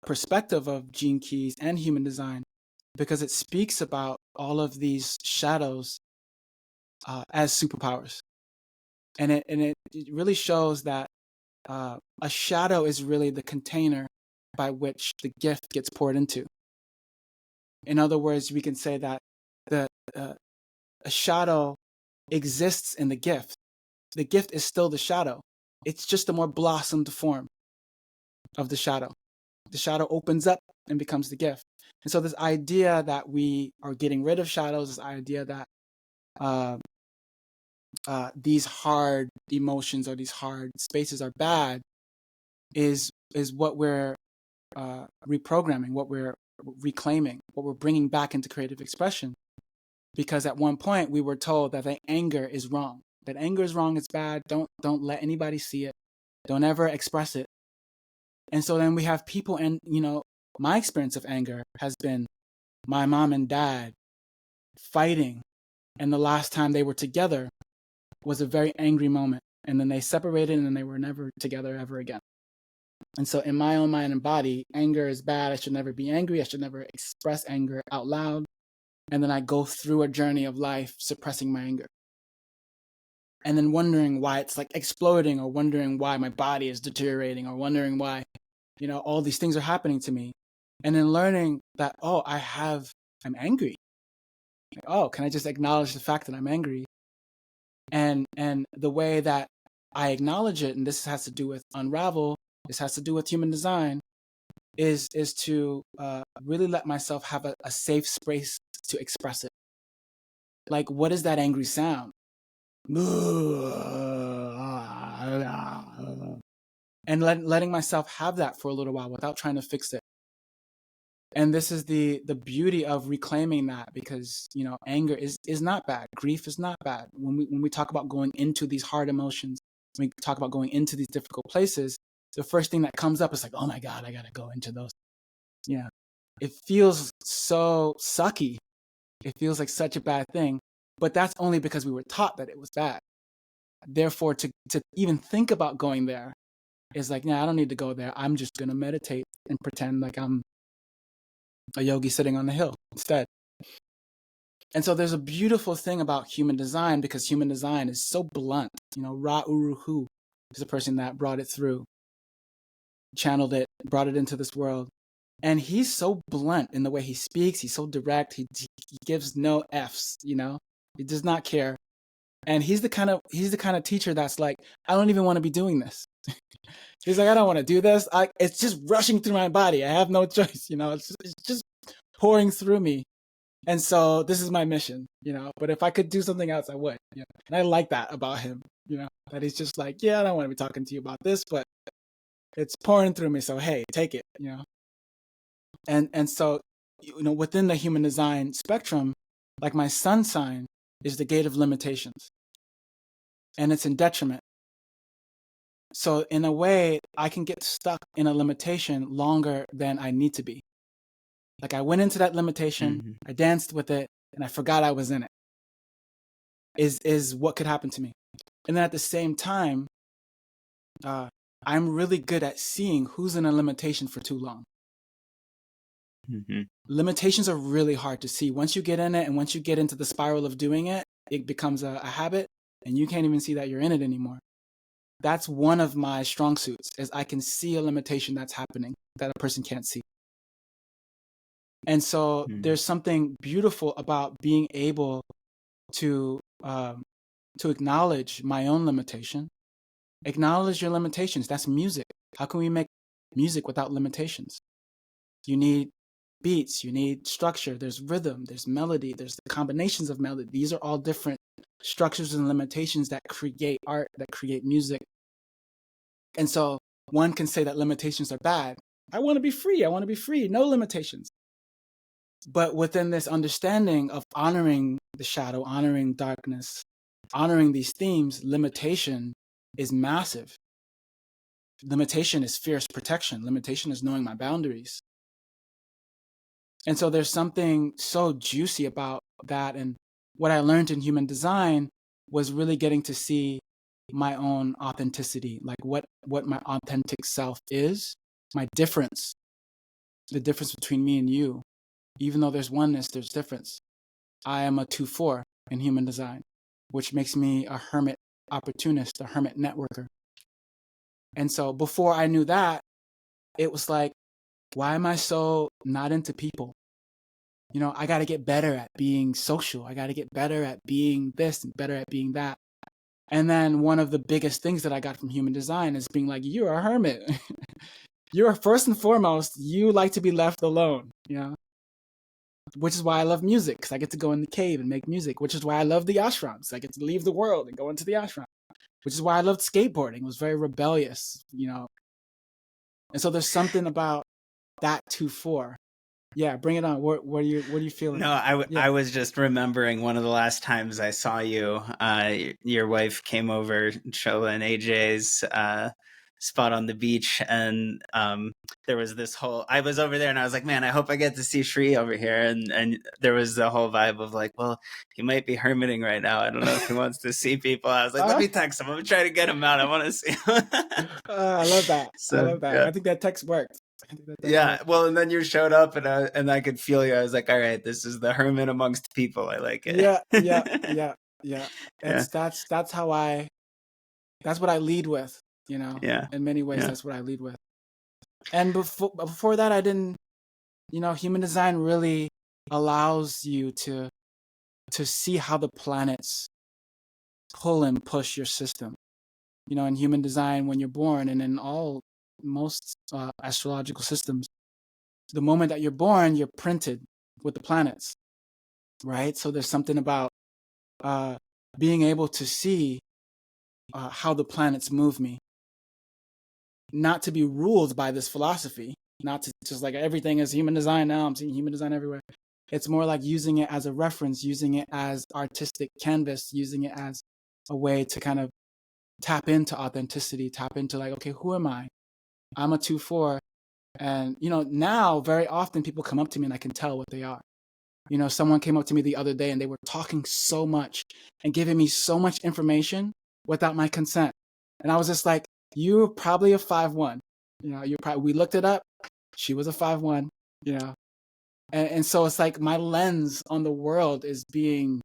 perspective of gene keys and human design, because it speaks about all of these shadows as superpowers. And it really shows that a shadow is really the container by which the gift gets poured into. In other words, we can say that the a shadow exists in the gift. The gift is still the shadow. It's just a more blossomed form of the shadow. The shadow opens up and becomes the gift. And so this idea that we are getting rid of shadows, this idea that these hard emotions or these hard spaces are bad, is what we're reprogramming, what we're reclaiming, what we're bringing back into creative expression. Because at one point we were told that anger is wrong. That anger is wrong, it's bad. Don't let anybody see it. Don't ever express it. And so then we have people, and my experience of anger has been my mom and dad fighting, and the last time they were together was a very angry moment, and then they separated, and then they were never together ever again. And so in my own mind and body, anger is bad. I should never be angry. I should never express anger out loud. And then I go through a journey of life suppressing my anger, and then wondering why it's like exploding, or wondering why my body is deteriorating, or wondering why all these things are happening to me. And then learning that, oh, I'm angry. Like, oh, can I just acknowledge the fact that I'm angry? And the way that I acknowledge it, and this has to do with Unravel, this has to do with human design, is to really let myself have a safe space to express it. Like, what is that angry sound? And letting myself have that for a little while without trying to fix it. And this is the beauty of reclaiming that, because anger is not bad. Grief is not bad. When we talk about going into these hard emotions, when we talk about going into these difficult places, the first thing that comes up is like, oh my God, I gotta go into those. Yeah, it feels so sucky. It feels like such a bad thing, but that's only because we were taught that it was bad. Therefore, to even think about going there is like, nah, I don't need to go there. I'm just gonna meditate and pretend like I'm a yogi sitting on the hill instead. And so there's a beautiful thing about human design, because human design is so blunt. Ra Uru Hu is the person that brought it through, channeled it, brought it into this world. And he's so blunt in the way he speaks. He's so direct. He gives no Fs, He does not care. And he's the kind of teacher that's like, I don't even want to be doing this. He's like, I don't want to do this. It's just rushing through my body. I have no choice. It's just pouring through me. And so this is my mission, but if I could do something else, I would, and I like that about him, that he's just like, yeah, I don't want to be talking to you about this, but it's pouring through me. So, hey, take it, and so, within the human design spectrum, like my sun sign is the gate of limitations, and it's in detriment. So in a way, I can get stuck in a limitation longer than I need to be. Like, I went into that limitation, I danced with it, and I forgot I was in it. Is what could happen to me. And then at the same time, I'm really good at seeing who's in a limitation for too long. Limitations are really hard to see. Once you get in it, and once you get into the spiral of doing it, it becomes a habit, and you can't even see that you're in it anymore. That's one of my strong suits, is I can see a limitation that's happening that a person can't see. And so there's something beautiful about being able to acknowledge my own limitation. Acknowledge your limitations. That's music. How can we make music without limitations? You need beats, you need structure, there's rhythm, there's melody, there's the combinations of melody. These are all different structures and limitations that create art, that create music. And so one can say that limitations are bad. I want to be free. I want to be free. No limitations. But within this understanding of honoring the shadow, honoring darkness, honoring these themes, limitation is massive. Limitation is fierce protection. Limitation is knowing my boundaries. And so there's something so juicy about that. And what I learned in human design was really getting to see my own authenticity, like what my authentic self is, my difference, the difference between me and you. Even though there's oneness, there's difference. I am a 2-4 in human design, which makes me a hermit opportunist, a hermit networker. And so before I knew that, it was like, Why am I so not into people? You know, I got to get better at being social. I got to get better at being this and better at being that. And then one of the biggest things that I got from human design is being like, you're a hermit. You're first and foremost, you like to be left alone, you know? Which is why I love music, because I get to go in the cave and make music, which is why I love the ashrams. I get to leave the world and go into the ashram, which is why I loved skateboarding. It was very rebellious, you know? And so there's something about that 2-4. Yeah, bring it on. What are you feeling? No, I was just remembering one of the last times I saw you. Your wife came over, Shola and AJ's spot on the beach, and there was this whole. I was over there, and I was like, man, I hope I get to see Shri over here. And there was the whole vibe of like, well, he might be hermiting right now. I don't know if he wants to see people. I was like, let me text him. I'm trying to get him out. I want to see him. I love that. So, I love that. Yeah. I think that text worked. Yeah, well, and then you showed up, and I could feel you. I was like, all right, this is the hermit amongst people. I like it. Yeah. That's how that's what I lead with, you know. Yeah. In many ways, that's what I lead with. And before that, I didn't, you know, human design really allows you to see how the planets pull and push your system. You know, in human design, when you're born, and in most astrological systems, the moment that you're born, you're printed with the planets, right? So there's something about being able to see how the planets move me, not to be ruled by this philosophy, not to just like everything is human design now. I'm seeing human design everywhere. It's more like using it as a reference, using it as artistic canvas, using it as a way to kind of tap into authenticity, tap into like, okay, who am I? I'm a 2-4. And, you know, now very often people come up to me and I can tell what they are. You know, someone came up to me the other day and they were talking so much and giving me so much information without my consent. And I was just like, you're probably a 5-1. You know, we looked it up. She was a 5-1, you know. And so it's like my lens on the world is being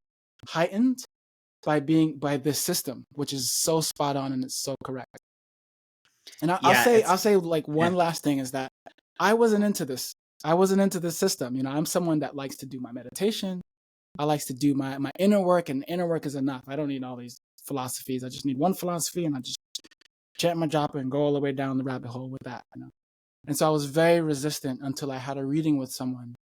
heightened by this system, which is so spot on and it's so correct. And I'll say like one last thing is that I wasn't into this. I wasn't into this system. You know, I'm someone that likes to do my meditation. I likes to do my inner work, and inner work is enough. I don't need all these philosophies. I just need one philosophy, and I just chant my japa and go all the way down the rabbit hole with that. You know? And so I was very resistant until I had a reading with someone,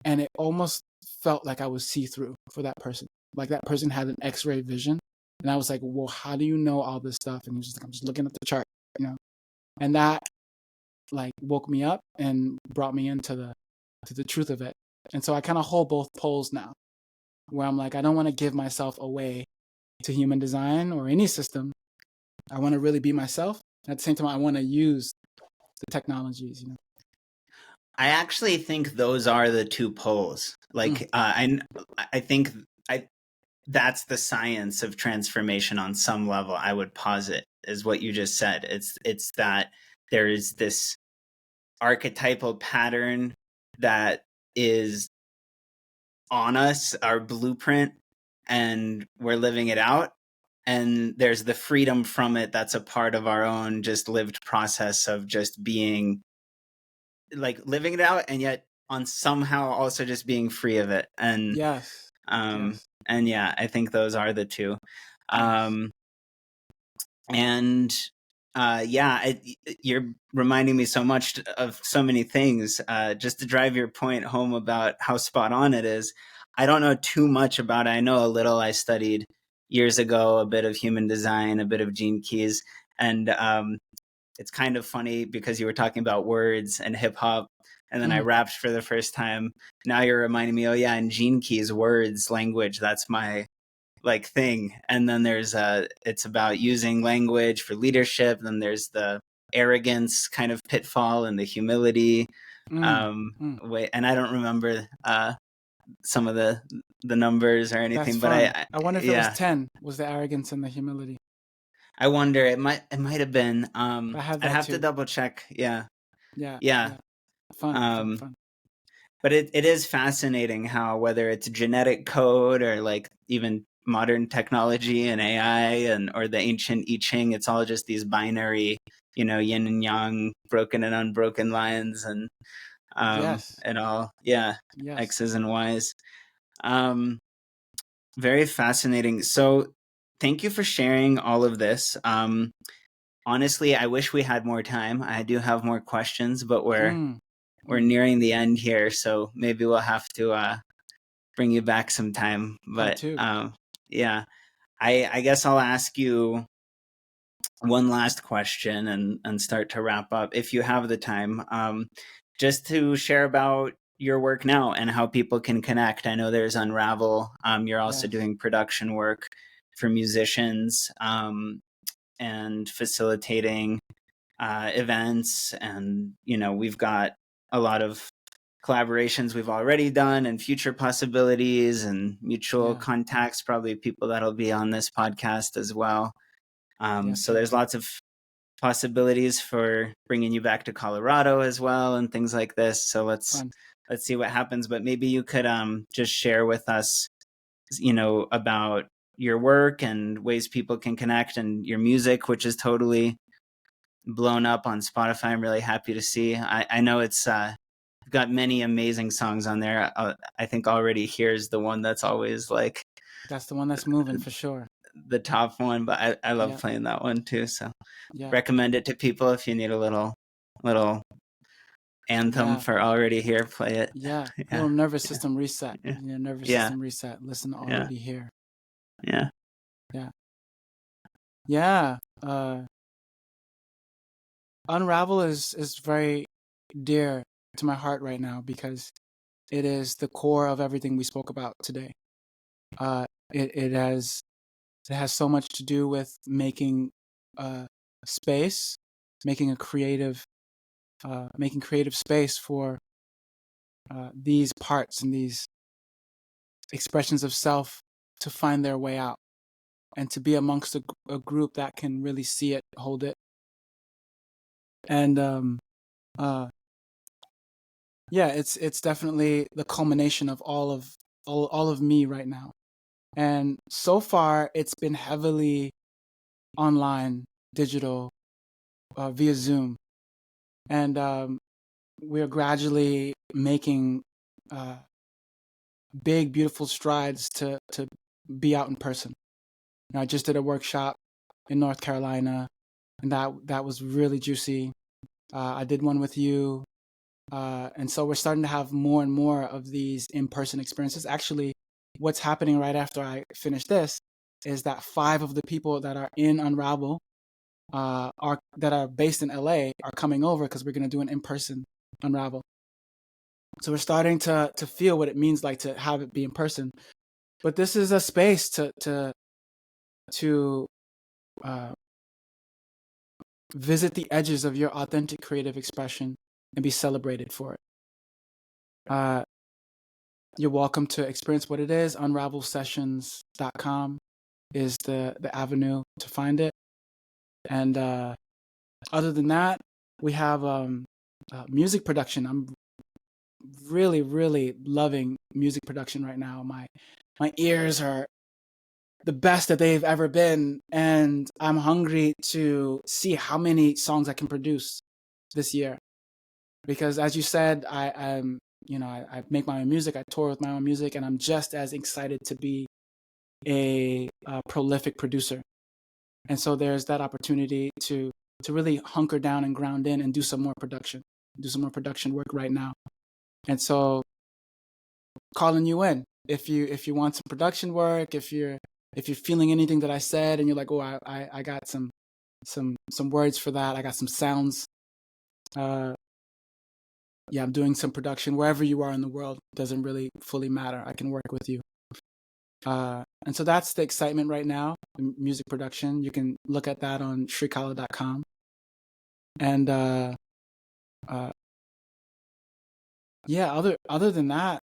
and it almost felt like I was see-through for that person. Like that person had an X-ray vision, and I was like, "Well, how do you know all this stuff?" And he was just like, "I'm just looking at the chart," you know. And that like woke me up and brought me into the truth of it. And so I kind of hold both poles now, where I'm like, I don't want to give myself away to human design or any system. I want to really be myself. And at the same time, I want to use the technologies, you know. I actually think those are the two poles. Like, I think that's the science of transformation on some level. I would posit is what you just said. It's that there is this archetypal pattern that is on us, our blueprint, and we're living it out. And there's the freedom from it that's a part of our own just lived process of just being like living it out, and yet on somehow also just being free of it. And yes. And yeah, I think those are the two. And you're reminding me so much of so many things. Just to drive your point home about how spot on it is, I don't know too much about it. I know a little. I studied years ago a bit of human design, a bit of gene keys, and it's kind of funny because you were talking about words and hip hop, and then I rapped for the first time. Now you're reminding me, oh yeah, in gene keys, words, language, that's my like thing. And then there's it's about using language for leadership. Then there's the arrogance kind of pitfall and the humility way. And I don't remember some of the numbers or anything. That's but I wonder if it was 10 was the arrogance and the humility. I wonder, it might have been. I'd have to double check. Yeah. Fun. But it is fascinating how, whether it's genetic code or like even modern technology and AI or the ancient I Ching, it's all just these binary, you know, yin and yang, broken and unbroken lines. And Yes. at all. Yeah. Yes. X's and Y's. Very fascinating. So thank you for sharing all of this. Honestly, I wish we had more time. I do have more questions, but we're nearing the end here, so maybe we'll have to bring you back sometime. But yeah, I guess I'll ask you one last question and start to wrap up if you have the time. Just to share about your work now and how people can connect. I know there's Unravel. You're also doing production work for musicians and facilitating events, and we've got a lot of collaborations we've already done and future possibilities and mutual contacts, probably people that'll be on this podcast as well. So there's lots of possibilities for bringing you back to Colorado as well and things like this. So let's see what happens. But maybe you could just share with us, about your work and ways people can connect, and your music, which is totally blown up on Spotify. I'm really happy to see. I know it's got many amazing songs on there. I think already here's the one that's always like, that's the one that's moving for sure, the top one, but I love playing that one too. So recommend it to people if you need a little anthem for Already Here. Play it. Little nervous system reset. Nervous system reset. Listen to Already Here. Unravel is very dear to my heart right now because it is the core of everything we spoke about today. It has so much to do with making space, making creative space for these parts and these expressions of self to find their way out, and to be amongst a group that can really see it, hold it, and it's definitely the culmination of all of me right now. And so far, it's been heavily online, digital, via Zoom, and we're gradually making big, beautiful strides to be out in person. I just did a workshop in North Carolina, and that was really juicy. I did one with you, and so we're starting to have more and more of these in-person experiences. Actually, what's happening right after I finish this is that 5 of the people that are in Unravel that are based in LA are coming over because we're going to do an in-person Unravel. So we're starting to feel what it means like to have it be in person. But this is a space to visit the edges of your authentic creative expression and be celebrated for it. You're welcome to experience what it is. Unravelsessions.com is the avenue to find it. And other than that, we have music production. I'm really, really loving music production right now. My ears are the best that they've ever been, and I'm hungry to see how many songs I can produce this year. Because as you said, I make my own music, I tour with my own music, and I'm just as excited to be a prolific producer. And so there's that opportunity to really hunker down and ground in and do some more production work right now. And so calling you in if you want some production work, if you're feeling anything that I said and you're like, oh, I got some words for that, I got some sounds. I'm doing some production wherever you are in the world. Doesn't really fully matter. I can work with you. And so that's the excitement right now, music production. You can look at that on shrikala.com. And other than that,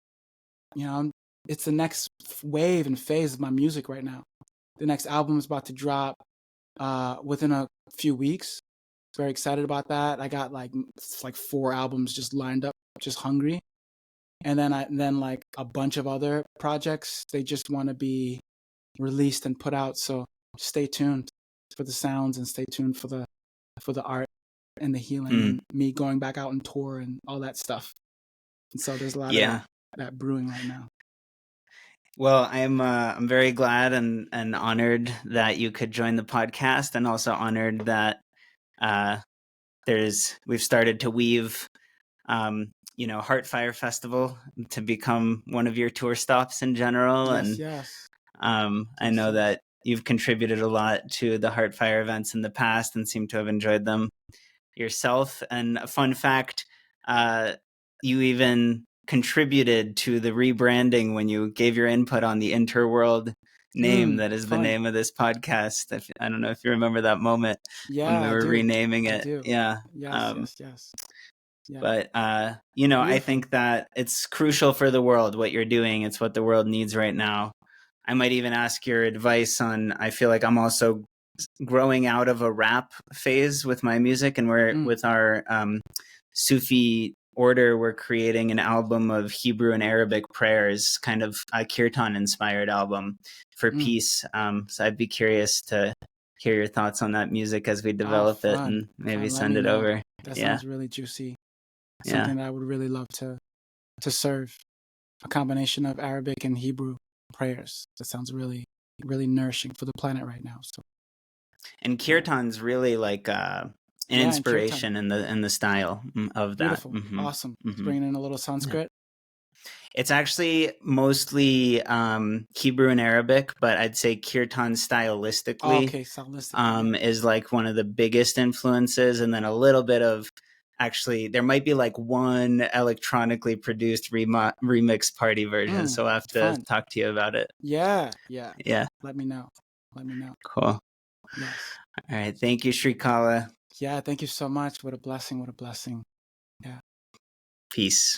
it's the next wave and phase of my music right now. The next album is about to drop within a few weeks. Very excited about that. I got like 4 albums just lined up, just hungry. And then like a bunch of other projects, they just want to be released and put out. So stay tuned for the sounds and stay tuned for the art and the healing and me going back out on tour and all that stuff. And so there's a lot of that brewing right now. Well, I'm very glad and honored that you could join the podcast, and also honored that we've started to weave Heartfire Festival to become one of your tour stops in general. I know that you've contributed a lot to the Heartfire events in the past and seem to have enjoyed them yourself. And a fun fact, you even contributed to the rebranding when you gave your input on the Interworld name that is the name of this podcast. I don't know if you remember that moment when we were renaming it. Yeah. Yes. Yeah. But, I think that it's crucial for the world, what you're doing. It's what the world needs right now. I might even ask your advice on, I feel like I'm also growing out of a rap phase with my music, and with our Sufi order, we're creating an album of Hebrew and Arabic prayers, kind of a kirtan inspired album for peace. So I'd be curious to hear your thoughts on that music as we develop it, and maybe send it over. That sounds really juicy. Something that I would really love to serve. A combination of Arabic and Hebrew prayers. That sounds really, really nourishing for the planet right now. So, and kirtan's really like an inspiration in the style of that. Beautiful, awesome. It's bringing in a little Sanskrit. It's actually mostly Hebrew and Arabic, but I'd say kirtan stylistically, is like one of the biggest influences, and then a little bit of. Actually, there might be like one electronically produced remix party version, so I'll have to talk to you about it. Yeah. Let me know. Cool. Yes. All right. Thank you, Srikala. Yeah, thank you so much. What a blessing. Yeah. Peace.